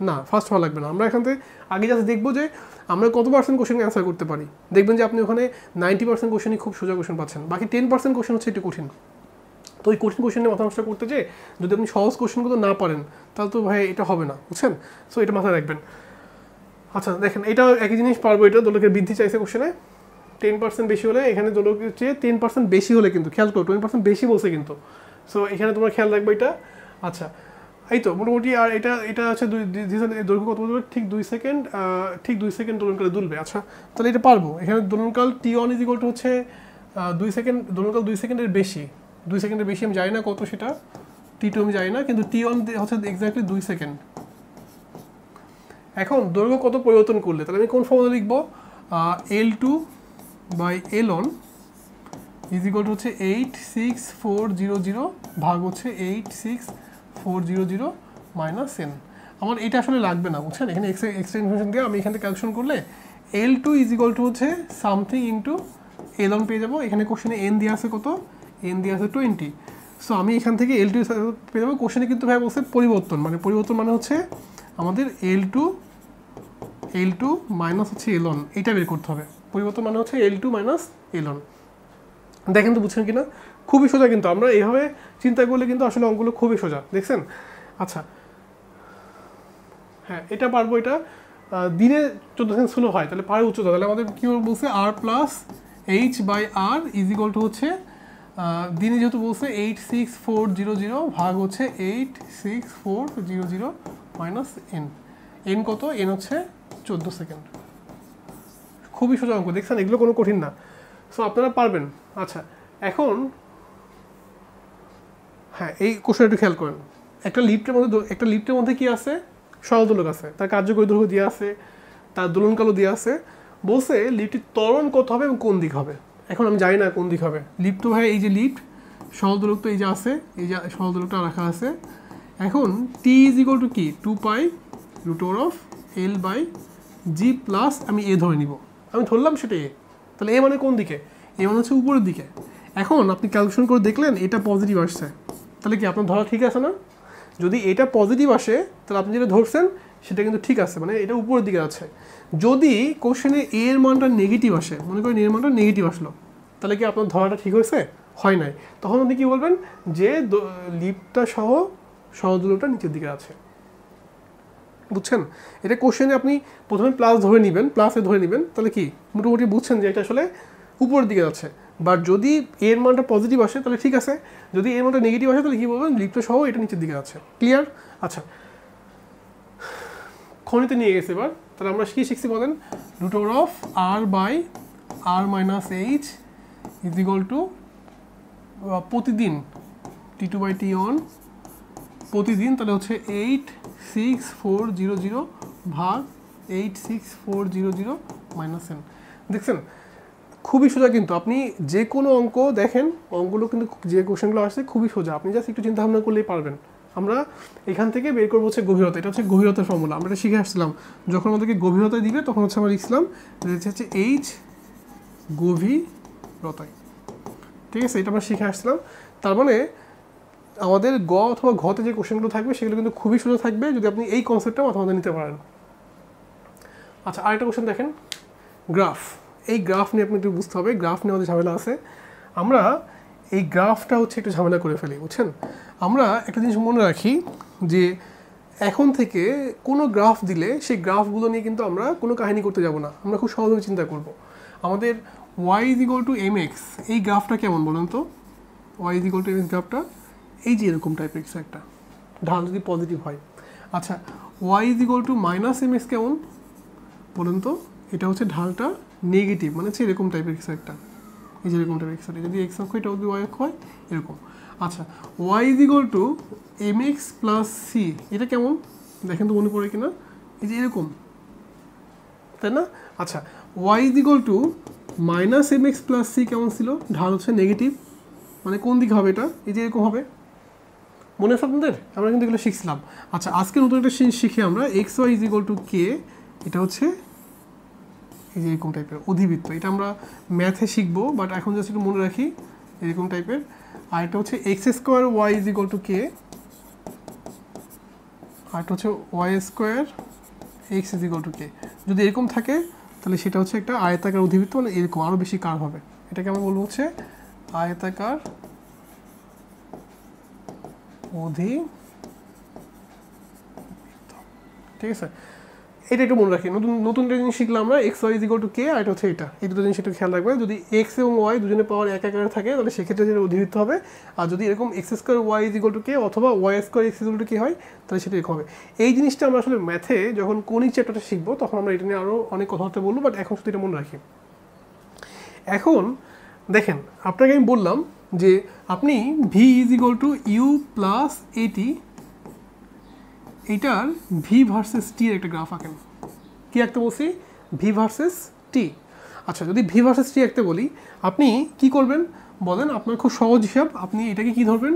A: না, ফার্স্ট হওয়া লাগবে না। আমরা এখান থেকে আগে জাস্ট দেখবো যে আমরা কত % কোশ্চেন অ্যান্সার করতে পারি। দেখবেন যে আপনি ওখানে 90% কোশ্চেনই খুব সোজা কোশ্চেন পাচ্ছেন, বাকি 10% কোশ্চেন হচ্ছে একটু কঠিন। তো ওই কঠিন কোশ্চেনে মাথা নষ্ট করতে যে যদি আপনি সহজ কোশ্চেনগুলো না পারেন তাহলে তো ভাই এটা হবে না, বুঝছেন? সো এটা মাথায় রাখবেন। আচ্ছা দেখেন, এটা একই জিনিস পারবো, এটা দোলকের বৃদ্ধি চাইছে কোশ্চেনে 10% বেশি হলে, এখানে দোলকের চেয়ে 10% বেশি হলে কিন্তু খেয়াল করো 20% বেশি বলছে কিন্তু। সো এখানে তোমরা খেয়াল রাখবে এটা। আচ্ছা, এই তো মোটামুটি। আর এটা হচ্ছে দৈর্ঘ্য কত বলবে, ঠিক 2 সেকেন্ড দোলনকালে দুলবে। আচ্ছা, তাহলে এটা পারবো। এখানে দোলনকাল T1 ইজ ইকুয়াল টু হচ্ছে 2 সেকেন্ড, দোলনকাল 2 সেকেন্ডের বেশি, 2 সেকেন্ডের বেশি আমি জানি না কত সেটা, T2 আমি জানি না, কিন্তু T1 হচ্ছে এক্স্যাক্টলি 2 সেকেন্ড। এখন দৈর্ঘ্য কত পরিবর্তন করলে, তাহলে আমি কোন ফর্মুলা লিখবো, L2 by L1 is equal to হচ্ছে 86400 ভাগ হচ্ছে 86400 মাইনাস n। আমার এটা আসলে লাগবে না, বুঝছেন? এখানে এক্সট্রা ইনফরমেশন দিয়ে আমি এখান থেকে ক্যালকুলেশন করলে L2 ইজ ইকুয়াল টু হচ্ছে সামথিং ইন্টু L1 পেয়ে যাবো। এখানে কোশ্চেনে n দিয়ে আছে কত, n দিয়ে আছে 20, সো আমি এখান থেকে এল টু পেয়ে যাবো। কোশ্চেনে কিন্তু ভাই বলছে পরিবর্তন, মানে পরিবর্তন মানে হচ্ছে আমাদের এল টু মাইনাস হচ্ছে এল ওয়ান, এইটা বের করতে হবে। পরিবর্তন মানে হচ্ছে L two minus L one. দেখেন তো বুঝছেন কিনা, খুবই সোজা কিন্তু, আমরা এইভাবে চিন্তা করলে কিন্তু আসলে অঙ্কগুলো খুবই সোজা, দেখছেন। আচ্ছা হ্যাঁ, এটা পারবো, এটা দিনে 14 হয়, তাহলে পারে উচ্চতা, তাহলে আমাদের কী বলছে R plus H by R is equal to হচ্ছে দিনে যেহেতু বলছে 86400 ভাগ হচ্ছে 86400 মাইনাস এন। এন কত? এন হচ্ছে 14 সেকেন্ড। খুবই সোজা অঙ্ক, দেখছেন, এগুলো কোনো কঠিন না। সো আপনারা পারবেন। আচ্ছা এখন হ্যাঁ, এই কোশ্চেন একটু খেয়াল করেন। একটা লিফটের মধ্যে কি আছে? সরল দোলক আছে, তার কার্যকরী দৈর্ঘ্য দেওয়া আছে, তার দোলনকালও দেওয়া আছে। বলছে লিফটটির ত্বরণ কত হবে এবং কোন দিক হবে। এখন আমি জানি না কোন দিক হবে। লিফট তো ভাই এই যে লিফট, সরল দোলক তো এই যে আছে, এই যে সরল দোলকটা রাখা আছে। এখন টি ইজ ইকুয়াল টু কি? 2π√L/g প্লাস আমি এ ধরে নিব, আমি ধরলাম সেটা এ। তাহলে এ মানে কোন দিকে? এ মানে হচ্ছে উপরের দিকে। এখন আপনি ক্যালকুলেশন করে দেখলেন এটা পজিটিভ আসছে, তাহলে কি আপনার ধরা ঠিক আছে না? যদি এটা পজিটিভ আসে তাহলে আপনি যেটা ধরছেন সেটা কিন্তু ঠিক আছে, মানে এটা উপরের দিকে আছে। যদি কোশ্চেনে এ এর মানটা নেগেটিভ আসে, মনে করেন এর মানটা নেগেটিভ আসলো, তাহলে কি আপনার ধরাটা ঠিক হয়েছে? হয় নাই। তখন আপনি কী বলবেন? যে লিফটটা সহ সহদূরটা নিচের দিকে আছে। বুঝছেন? এটা কোশ্চেনে আপনি প্রথমে প্লাস ধরে নেবেন, প্লাসে ধরে নেবেন, তাহলে কি মোটামুটি বুঝছেন যে এটা আসলে উপরের দিকে আছে। বাট যদি এর মানটা পজিটিভ আসে তাহলে ঠিক আছে, যদি এর মানটা নেগেটিভ আসে তাহলে কী বলবেন? লিফটটা সহ এটা নিচের দিকে আছে। ক্লিয়ার? আচ্ছা, খনিতে নিয়ে গেছে এবার। তাহলে আমরা কী শিখছি বলেন? √r/r-h ইজ ইকুয়াল টু প্রতিদিন T2/T1 প্রতিদিন, তাহলে হচ্ছে 86400 ভাগ 86400 মাইনাস এন। দেখছেন খুবই সোজা কিন্তু, আপনি যে কোনো অঙ্ক দেখেন, অঙ্কগুলো কিন্তু যে কোশ্চেনগুলো আসছে খুবই সোজা, আপনি জাস্ট একটু চিন্তা ভাবনা করলেই পারবেন। আমরা এখান থেকে বের করবো হচ্ছে গভীরতা, এটা হচ্ছে গভীরতার ফর্মুলা, আমরা এটা শিখে আসছিলাম। যখন আমাদেরকে গভীরতা দিবে তখন হচ্ছে আমরা লিখছিলাম হচ্ছে এইচ গভীরতায়, ঠিক আছে, এটা আমরা শিখে আসছিলাম। তার মানে আমাদের গ অথবা ঘতে যে কোশ্চেনগুলো থাকবে সেগুলো কিন্তু খুবই সোজা থাকবে যদি আপনি এই কনসেপ্টটা মাথা মাথা নিতে পারেন। আচ্ছা আরেকটা কোশ্চেন দেখেন, গ্রাফ। এই গ্রাফ নিয়ে আপনি একটু বুঝতে হবে, গ্রাফ নিয়ে আমাদের ঝামেলা আছে। আমরা এই গ্রাফটা হচ্ছে একটু ঝামেলা করে ফেলি, বুঝছেন। আমরা একটা জিনিস মনে রাখি যে এখন থেকে কোনো গ্রাফ দিলে সেই গ্রাফগুলো নিয়ে কিন্তু আমরা কোনো কাহিনী করতে যাব না, আমরা খুব সহজভাবে চিন্তা করব। আমাদের y = mx, এই গ্রাফটা কেমন বলুন তো? y = mx গ্রাফটা এই যে এরকম টাইপের কিছু একটা, ঢাল যদি পজিটিভ হয়। আচ্ছা y = -mx কেমন বলুন তো? এটা হচ্ছে ঢালটা নেগেটিভ, মানে হচ্ছে এরকম টাইপের কিছু একটা, এই যে এরকম টাইপের কিছু একটা, যদি x অক্ষ এটা যদি y অক্ষ হয় এরকম। আচ্ছা y = mx + c, এটা কেমন দেখেন তো, মনে পড়ে কিনা? এই যে এরকম, তাই না? আচ্ছা y = -mx + c কেমন ছিল? ঢাল হচ্ছে নেগেটিভ, মানে কোন দিকে হবে এটা? এই যে এরকম হবে, মনে আছে আপনাদের? আমরা কিন্তু এগুলো শিখছিলাম। আচ্ছা আজকে নতুন একটা শিখি আমরা, xy = k, এটা হচ্ছে এই যে এরকম টাইপের অধিবৃত্ত, এটা আমরা ম্যাথে শিখবো, বাট এখন জাস্ট একটু মনে রাখি এরকম টাইপের। আর এটা হচ্ছে x² y = k, আর এটা হচ্ছে y² x = k। যদি এরকম থাকে তাহলে সেটা হচ্ছে একটা আয়তাকার অধিবৃত্ত, মানে এরকম আরও বেশি কার্ভ হবে, এটাকে আমরা বলবো হচ্ছে আয়তাকার অধিবৃত্ত, ঠিক আছে। এটা একটু মনে রাখি, নতুন একটা জিনিস শিখলাম আমরা, xy = k, আর এটা হচ্ছে এটা, এই দুটো জিনিস একটু খেয়াল রাখবে। যদি x এবং y দুজনের পাওয়ার এক আকারে থাকে তাহলে সেক্ষেত্রে যেটা অধিবৃত্ত হবে, আর যদি এরকম x² y = k অথবা y² x = k হয় তাহলে সেটা এরকম হবে। এই জিনিসটা আমরা আসলে ম্যাথে যখন কনিক চ্যাপ্টারটা শিখবো তখন আমরা এটা নিয়ে আরও অনেক কথাবার্তা বলবো, বাট এখন শুধু এটা মনে রাখি। এখন দেখেন আপনাকে আমি বললাম যে আপনি v = u + at, এইটার v ভার্সেস t এর একটা গ্রাফ আঁকেন। কি আঁকতে বলছি? v versus t। আচ্ছা যদি v ভার্সেস t আঁকতে বলি আপনি কি করবেন বলেন? আপনার খুব সহজ হিসাব, আপনি এটাকে কি ধরবেন?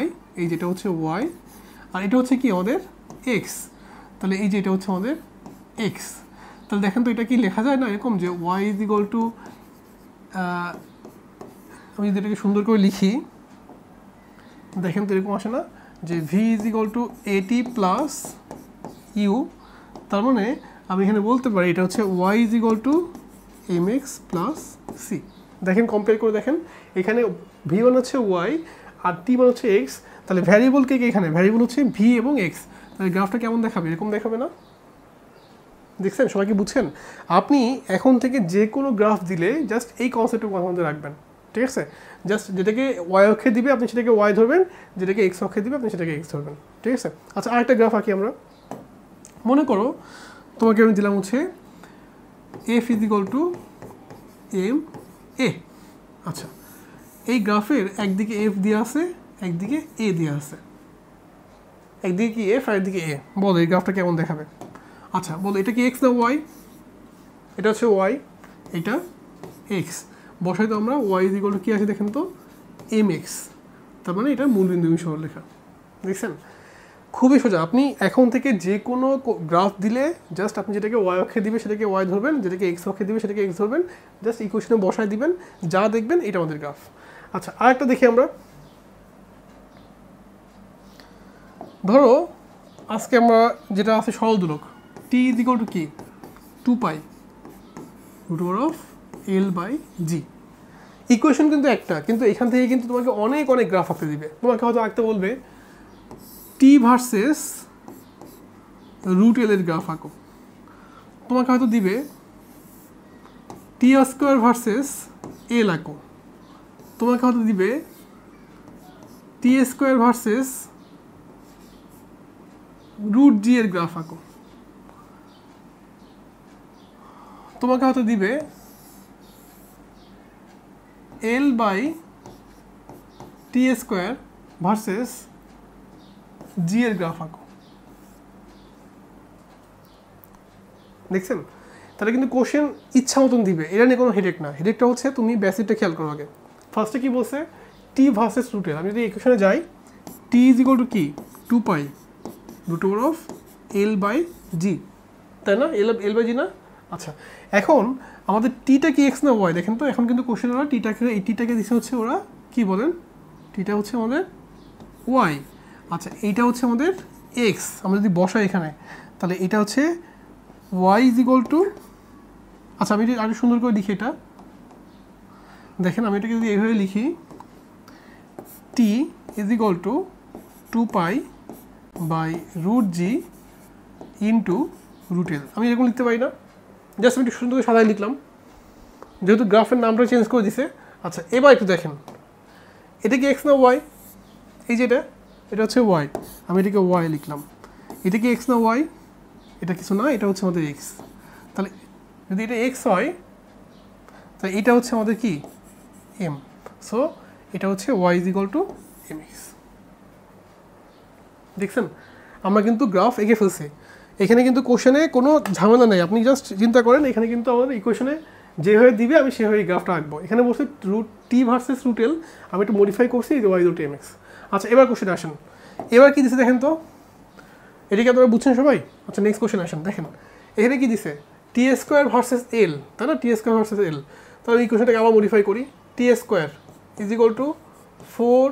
A: y, এই যেটা হচ্ছে y, আর এটা হচ্ছে কি আমাদের x, তাহলে এই যে এটা হচ্ছে আমাদের x। তাহলে দেখেন তো এটা কি লেখা যায় না এরকম যে y = আমি যদি এটাকে সুন্দর করে লিখি, দেখেন তো এরকম আসে না যে V is equal to at plus U, তার মানে আমি এখানে বলতে পারি এটা হচ্ছে Y is equal to M X plus C. দেখেন কম্পেয়ার করে দেখেন, এখানে ভি ওয়ান হচ্ছে ওয়াই আর টি ওয়ান হচ্ছে এক্স, তাহলে ভ্যারিয়েবল কে এখানে ভ্যারিয়েবল হচ্ছে ভি এবং এক্স, তাহলে গ্রাফটা কেমন দেখাবে? এরকম দেখাবে না? দেখছেন সবাই কি বুঝছেন? আপনি এখন থেকে যে কোনো গ্রাফ দিলে জাস্ট এই কনসেপ্টটা মাথার মধ্যে রাখবেন, ঠিক আছে? জাস্ট যেটাকে ওয়াই অক্ষে দিবে আপনি সেটাকে ওয়াই ধরবেন, যেটাকে এক্স অক্ষে দিবে আপনি সেটাকে এক্স ধরবেন, ঠিক আছে? আচ্ছা আরেকটা গ্রাফ আঁকি আমরা। মনে করো তোমাকে আমি দিলাম হচ্ছে F is equal to M A. আচ্ছা এই গ্রাফের একদিকে এফ দেওয়া আছে, একদিকে এ দেওয়া আছে, একদিকে কি এফ আর একদিকে এ। বলো এই গ্রাফটা কেমন দেখাবে? আচ্ছা বলো এটা কি এক্স না ওয়াই? এটা হচ্ছে ওয়াই, এটা এক্স। বসাই তো আমরা ওয়াই ইজ ইকুয়াল টু কী আছে দেখেন তো এম এক্স, তার মানে এটা মূলবিন্দু সরলরেখা। দেখছেন খুবই সোজা। আপনি এখন থেকে যে কোনো গ্রাফ দিলে জাস্ট আপনি যেটাকে ওয়াই অক্ষে দিবে সেটাকে ওয়াই ধরবেন, যেটাকে এক্স অক্ষে দিবে সেটাকে এক্স ধরবেন, জাস্ট ইকুয়েশনে বসায় দিবেন, যা দেখবেন এটা আমাদের গ্রাফ। আচ্ছা আরেকটা দেখি আমরা। ধরো আজকে আমরা যেটা আছে সরল দোলক, টি ইজ ইকুয়াল টু কি 2 pi root over of L by G. Equation কিন্তু একটা, কিন্তু এখান থেকে কিন্তু তোমাকে অনেক অনেক গ্রাফ আঁকতে দিবে। তোমাকে হয়তো আঁকতে বলবে টি ভার্সেস রুট এল এর গ্রাফ আঁকো, তোমাকে হয়তো দিবে টি স্কোয়ার ভার্সেস এল আঁকো, তোমাকে হয়তো দিবে T square versus root G এর গ্রাফ আঁকো, তোমাকে হয়তো দিবে L by T square versus G এর গ্রাফ আঁকো। দেখছেন তাহলে কিন্তু কোশ্চেন ইচ্ছা মতন দিবে, এটা নিয়ে কোনো হেডেক না। হেডেকটা হচ্ছে তুমি বেসিকটা খেয়াল করো আগে। ফার্স্টে কি বলছে টি ভার্সেস রুটের, আমি যদি ইকুয়েশনে যাই টি ইজ ইকুয়াল টু কি 2 pi root over of L by G, তাই না? এল বাই জি না? আচ্ছা এখন আমাদের টিটা কি এক্স না ওয়াই দেখেন তো। এখন কিন্তু কোশ্চেন ওরা টিটাকে দিচ্ছে হচ্ছে ওরা কি বলেন, টিটা হচ্ছে আমাদের ওয়াই। আচ্ছা এইটা হচ্ছে আমাদের এক্স। আমরা যদি বসাই এখানে তাহলে এটা হচ্ছে ওয়াই ইজ ইকুয়াল টু, আচ্ছা আমি আরো সুন্দর করে লিখি এটা। দেখেন আমি এটাকে যদি এইভাবে লিখি T is equal to 2 pi by root G into root L. আমি এরকম লিখতে পারি না? জাস্ট আমি একটু সুন্দর করে সাদায় লিখলাম, যেহেতু গ্রাফের নামটা চেঞ্জ করে দিছে। আচ্ছা এবার একটু দেখেন এটা কি এক্স না ওয়াই? এই যে এটা হচ্ছে ওয়াই, আমি এটাকে ওয়াই লিখলাম। এটা কি এক্স না ওয়াই? এটা কিছু না, এটা হচ্ছে আমাদের এক্স। তাহলে যদি এটা এক্স হয় তাহলে এটা হচ্ছে আমাদের কি এম, সো এটা হচ্ছে Y is equal to M X. দেখছেন আমরা কিন্তু গ্রাফ এঁকে ফেলছি। এখানে কিন্তু কোশ্চেনে কোনো ঝামেলা নেই, আপনি জাস্ট চিন্তা করেন। এখানে কিন্তু আমাদের ইকুয়েশনে যেভাবে দিবে আমি সেভাবে গ্রাফটা আঁকবো। এখানে বলছি root T versus root L, আমি একটু মডিফাই করছি Y is to M X. আচ্ছা এবার কোশ্চেন আসেন, এবার কি দিছে দেখেন তো, এটা কি আপনারা বুঝছেন সবাই? আচ্ছা নেক্সট কোশ্চেন আসেন। দেখেন এখানে কি দিছে টি স্কোয়ার ভার্সেস এল, তাই না? T square versus L. তাহলে এই কোশ্চেনটাকে আবার মডিফাই করি, T square is equal to 4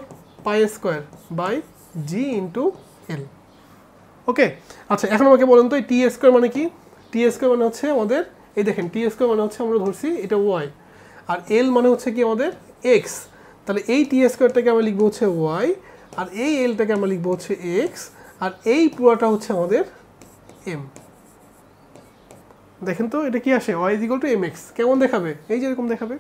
A: pi square by G into L. Okay আচ্ছা এখন আমাকে বলেন তো এই টি স্কোয়ার মানে কি? টি স্কোয়ার মানে হচ্ছে আমাদের এই দেখেন টি স্কোয়ার মানে হচ্ছে আমরা ধরছি এটা ওয়াই, আর এল মানে হচ্ছে কি আমাদের এক্স। তাহলে এই টি স্কোয়ারটাকে আমরা লিখবো হচ্ছে ওয়াই, আর এই এলটাকে আমরা লিখবো হচ্ছে এক্স, আর এই পুরোটা হচ্ছে আমাদের এম। দেখেন তো এটা কি আসে Y is equal to M X. কেমন দেখাবে? এই যে এরকম দেখাবে।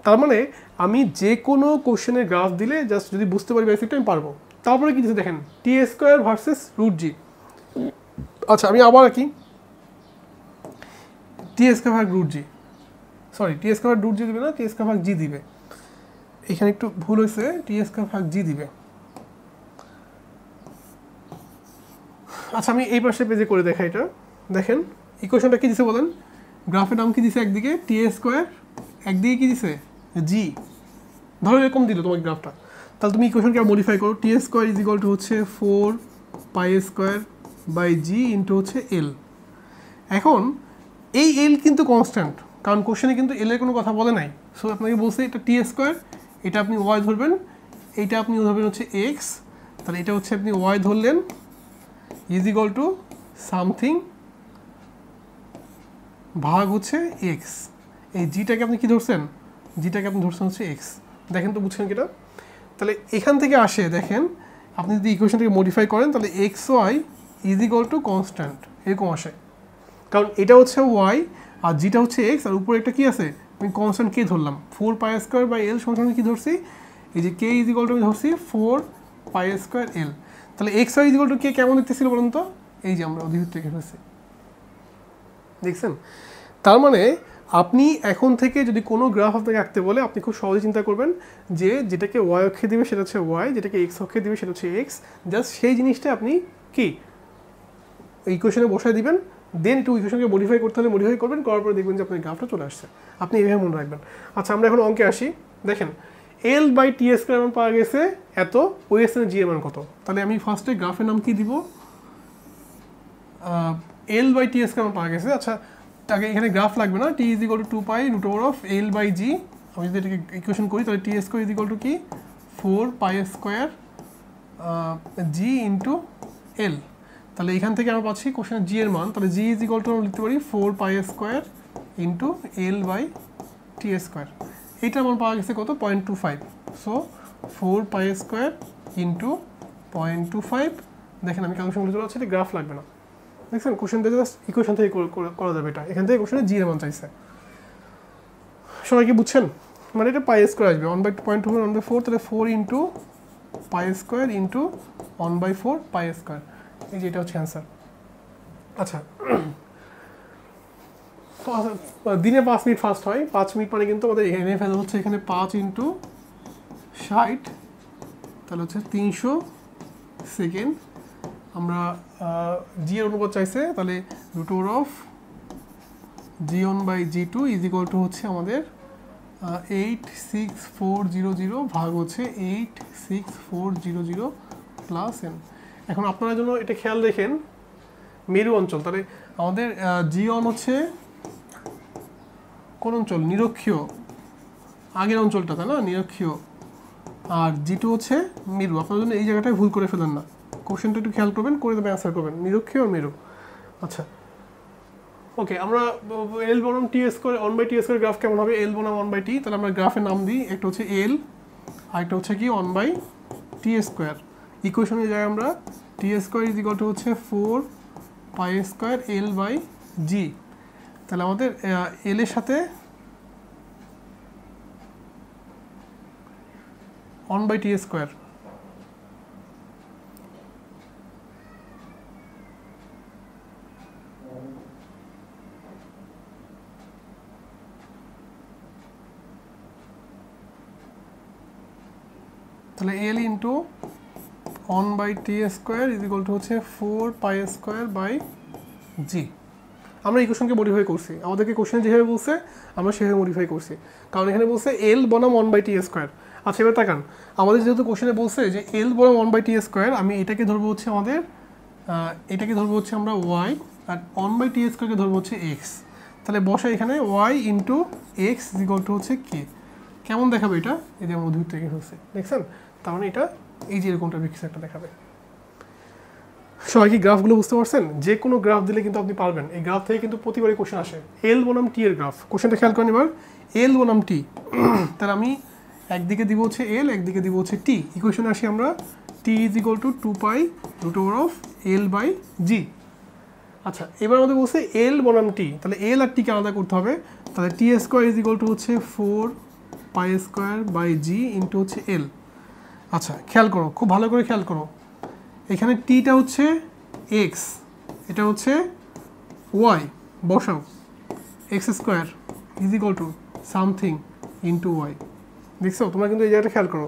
A: তার মানে আমি যে কোনো কোশ্চেনের গ্রাফ দিলে জাস্ট যদি বুঝতে পারি বেসিকটা আমি পারবো। তারপরে কি দিচ্ছে দেখেন টি স্কোয়ার ভার্সেস রুট জি। আচ্ছা আমি আবার আঁকি টি স্কোয়ার ভাগ রুট জি, সরি টি স্কোয়ার রুট জি দিবে না, টি স্কোয়ার ভাগ জি দিবে। এখানে একটু ভুল হয়েছে, টি স্কোয়ার ভাগ জি দিবে। আচ্ছা আমি এই পাশে পেজে করে দেখাই এটা। দেখেন ইকুয়েশনটা কি দিছে বলেন, গ্রাফের নাম কি দিছে, একদিকে টি স্কোয়ার, একদিকে কি দিছে জি। ধরো এরকম দিল তোমার গ্রাফটা, তাহলে তুমি ইকুয়েশনকে মডিফাই করো। T square is equal to হচ্ছে 4 pi square by G into হচ্ছে এল। এখন এই এল কিন্তু কনস্ট্যান্ট, কারণ কোশ্চেনে কিন্তু এল এর কোনো কথা বলে নাই। সো আপনাকে বলছে এটা টি স্কোয়ার, এটা আপনি ওয়াই ধরবেন, এইটা আপনি ধরবেন হচ্ছে এক্স, তাহলে এটা হচ্ছে আপনি ওয়াই ধরলেন ইজ ইকুয়াল টু সামথিং ভাগ হচ্ছে এক্স। এই জিটাকে আপনি কি ধরছেন, জিটাকে আপনি ধরছেন হচ্ছে এক্স। দেখেন তো বুঝছেন কিনা? তাহলে এখান থেকে আসে দেখেন, আপনি যদি ইকুয়েশনটাকে মডিফাই করেন তাহলে X Y is equal to constant এরকম আসে, কারণ এটা হচ্ছে ওয়াই আর জিটা হচ্ছে এক্স, আর উপরে একটা কি আছে আমি কনস্ট্যান্ট কে ধরলাম 4πr² L সমান কি ধরছি, এই যে কে ইজ ইকুয়াল টু আমি ধরছি 4πr² L। তাহলে X Y is equal to কে কেমন দেখতেছিল বলুন তো, এই যে আমরা অধিভুক্ত রেখে ফেলছি, দেখছেন? তার মানে আপনি এখন থেকে যদি কোনো গ্রাফ আপনাকে আঁকতে বলে আপনি খুব সহজে চিন্তা করবেন যে যেটাকে ওয়াই অক্ষে দিবে সেটা হচ্ছে ওয়াই, যেটাকে এক্স অক্ষে দিবে সেটা হচ্ছে এক্স, জাস্ট সেই জিনিসটা আপনি কি ইকুয়েশনে বসায় দিবেন, দেন একটু ইকুয়েশনকে মডিফাই করতে হলে মডিফাই করবেন, করার পরে দেখবেন যে আপনার গ্রাফটা চলে আসছে। আপনি এইভাবে মনে রাখবেন। আচ্ছা, আমরা এখন অঙ্কে আসি। দেখেন L/T² মান পাওয়া গেছে এত, ওই এর জি এর মান কত? তাহলে আমি ফার্স্টে গ্রাফের নাম কি দিব, L/T² মান পাওয়া গেছে। আচ্ছা, তাকে এখানে গ্রাফ লাগবে না, t is equal to 2π√L/g। আমি যদি এটাকে ইকুয়েশন করি তাহলে t² ইজ ইকুয়াল টু কি 4π² g ইন্টু L। তাহলে এখান থেকে আমরা পাচ্ছি কোশ্চেনের জি এর মান, তাহলে জি ইজ ইকুয়াল টু আমরা লিখতে পারি 4π² ইন্টু L/T²। এইটার মান পাওয়া গেছে কত 0.25, সো 4π² ইন্টু 0.25। দেখেন আমি ক্যালকুলেশন চলে যাচ্ছে, এটা গ্রাফ লাগবে না, দেখছেন? কোশ্চেন দিয়ে জাস্ট ইকুয়েশন থেকে করা যাবে এটা, এখান থেকে কোশ্চেনে জি এর মান চাইছে। সবাই কি বুঝছেন? মানে এটা π² আসবে 1/2.2 1/4, তাহলে 4 ইন্টু π² ইন্টু 1/4 π², এই যে এটা হচ্ছে অ্যান্সার। আচ্ছা, দিনে 5 মিনিট ফাস্ট হয়, 5 মিনিট মানে কিন্তু আমাদের এখানে ফেলা হচ্ছে এখানে 5 ইন্টু 60, তাহলে হচ্ছে 300 সেকেন্ড। আমরা জি এর অনুপাত চাইছে, তাহলে √g1/g2 ইজ ইকুয়াল টু হচ্ছে আমাদের 86400 ভাগ হচ্ছে 86400 প্লাস n। এখন আপনারা জন্য এটা খেয়াল রেখেন, মেরু অঞ্চল, তাহলে আমাদের জি1 হচ্ছে কোন অঞ্চল, নিরক্ষীয়, আগের অঞ্চলটা তাই না, নিরক্ষীয়, আর জি2 হচ্ছে মেরু। আপনার জন্য এই জায়গাটায় ভুল করে ফেলেন না, কোশ্চেনটা একটু খেয়াল করবেন, করে দেবে অ্যান্সার করবেন, নিরক্ষীয় আর মেরু। আচ্ছা, ওকে, আমরা L বনাম T² 1/T² গ্রাফ কেমন হবে, L বনাম 1/T, তাহলে আমরা গ্রাফের নাম দিই, একটা হচ্ছে L আর একটা হচ্ছে কি 1/T²। ইকুয়েশনের জায়গায় আমরা T² ইজ ইকুয়াল টু হচ্ছে 4π² L/g। তাহলে আমাদের L এর সাথে 1/T², তাহলে L into 1/T² is equal to হচ্ছে 4π²/g। আমরা ইকুয়েশনকে মডিফাই করছি, আমাদেরকে কোশ্চেন যেভাবে বলছে আমরা সেভাবে মডিফাই করছি, কারণ এখানে বলছে L বনাম 1/T²। আচ্ছা, এবার তাকান, আমাদের যেহেতু কোশ্চেনে বলছে যে L বনাম 1/T², আমি এটাকে ধরবো হচ্ছে আমাদের এটাকে ধরবো হচ্ছে আমরা y, আর 1/T²কে ধরবো হচ্ছে x। তাহলে বসা এখানে y into x is equal to হচ্ছে কে। কেমন দেখাবে এটা, এই যে মধ্যবিত্ত থেকে হচ্ছে, দেখছেন? তার মানে এটা এই যে এরকমটা কিছু একটা দেখাবে। সবাই কি গ্রাফগুলো বুঝতে পারছেন? যে কোনো গ্রাফ দিলে কিন্তু আপনি পারবেন, এই গ্রাফ থেকে কিন্তু প্রতিবারই কোশ্চেন আসে। L বনাম T এর গ্রাফ, কোশ্চেনটা খেয়াল করেন এবার, L বনাম T, তাহলে আমি একদিকে দিব হচ্ছে L, একদিকে দিব হচ্ছে T। ইকুয়েশনে আসি আমরা, T is equal to 2π√L/g। আচ্ছা, এবার আমাদের বলছে L বনাম T, তাহলে L আর T কে আলাদা করতে হবে, তাহলে T² ইজ ইকুয়াল টু হচ্ছে 4π²/g ইন্টু হচ্ছে L। আচ্ছা, খেয়াল করো, খুব ভালো করে খেয়াল করো, এখানে টিটা হচ্ছে এক্স, এটা হচ্ছে ওয়াই, বসাও x² is equal to something into Y. দেখছো তোমরা কিন্তু এই জায়গাটা খেয়াল করো,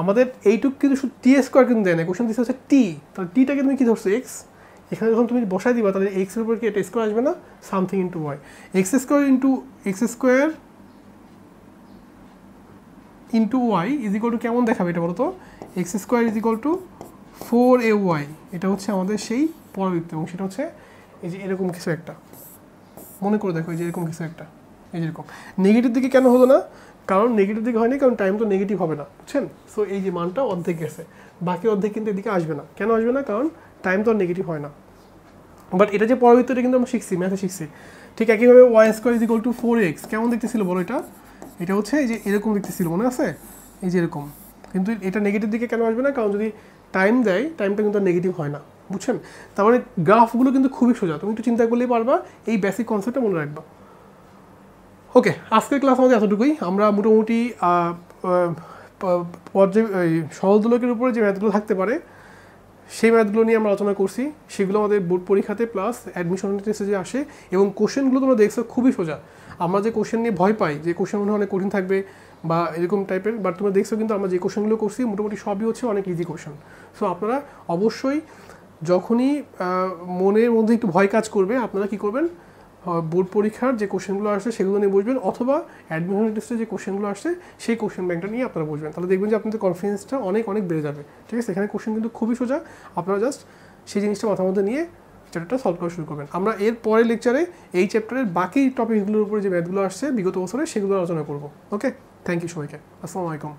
A: আমাদের এইটুক কিন্তু T² কিন্তু দেয় না, কোশ্চেন দিচ্ছে হচ্ছে টি, তাহলে টিটাকে তুমি কি ধরছো এক্স, এখানে যখন তুমি বসাই দিবা তাহলে এক্সের উপর কি এটা স্কোয়ার আসবে না, something into Y, x² into Y is equal to কেমন দেখাবে এটা বলো তো, x² is equal two 4ay। এটা হচ্ছে আমাদের সেই পরবর্তী এবং সেটা হচ্ছে এই যে এরকম কিছু একটা, মনে করে দেখো এই যে এরকম কিছু একটা, এই যেরকম নেগেটিভ দিকে কেন হলো না, কারণ নেগেটিভ দিকে হয়নি, কারণ টাইম তো নেগেটিভ হবে না, বুঝছেন? সো এই যে মানটা অর্ধেক গেছে, বাকি অর্ধেক কিন্তু এদিকে আসবে না। কেন আসবে না? কারণ টাইম তো নেগেটিভ হয় না। বাট এটা যে পরবর্তীতে কিন্তু আমরা শিখছি, ম্যাথে শিখছি। ঠিক একইভাবে Y square is equal to 4x কেমন দেখতেছিল বলো? এটা হচ্ছে এই যে এরকম দেখতেছিল, মনে আছে? এই যে এরকম। কিন্তু এটা নেগেটিভ দিকে কেন আসবে না? কারণ যদি টাইম দেয়, টাইমটা কিন্তু নেগেটিভ হয় না, বুঝছেন? তার মানে গ্রাফগুলো কিন্তু খুবই সোজা, তুমি একটু চিন্তা করলেই পারবা, এই বেসিক কনসেপ্টটা মনে রাখবা। ওকে, আজকের ক্লাস আমাদের এতটুকুই। আমরা মোটামুটি সহজ দোলকের উপরে যে ম্যাথগুলো থাকতে পারে সেই ম্যাথগুলো নিয়ে আমরা আলোচনা করছি। সেগুলো আমাদের বোর্ড পরীক্ষাতে প্লাস অ্যাডমিশন টেস্টে যে আসে, এবং কোশ্চেনগুলো তোমরা দেখছো খুবই সোজা। আমরা যে কোশ্চেন নিয়ে ভয় পাই, যে কোশ্চেন মনে হয় অনেক কঠিন থাকবে বা এরকম টাইপের, বাট তোমরা দেখছো কিন্তু আমরা যে কোশ্চেনগুলো করছি মোটামুটি সবই হচ্ছে অনেক ইজি কোশ্চেন। সো আপনারা অবশ্যই যখনই মনের মধ্যে একটু ভয় কাজ করবে, আপনারা কী করবেন, বোর্ড পরীক্ষার যে কোশ্চেনগুলো আসছে সেগুলো নিয়ে বসবেন, অথবা অ্যাডমিশন টেস্টে যে কোশ্চেনগুলো আসছে সেই কোশ্চেন ব্যাংকটা নিয়ে আপনারা বসবেন। তাহলে দেখবেন যে আপনাদের কনফিডেন্সটা অনেক অনেক বেড়ে যাবে। ঠিক আছে, এখানে কোশ্চেন কিন্তু খুবই সোজা, আপনারা জাস্ট সেই জিনিসটা মাথার মধ্যে নিয়ে চ্যাপ্টারটা সলভ করা শুরু করবেন। আমরা এর পরের লেকচারে এই চ্যাপ্টারের বাকি টপিকগুলোর উপরে যে ম্যাথগুলো আসছে বিগত বছরে সেগুলো আলোচনা করবো। ওকে, থ্যাংক ইউ সবাইকে, আসসালামু আলাইকুম।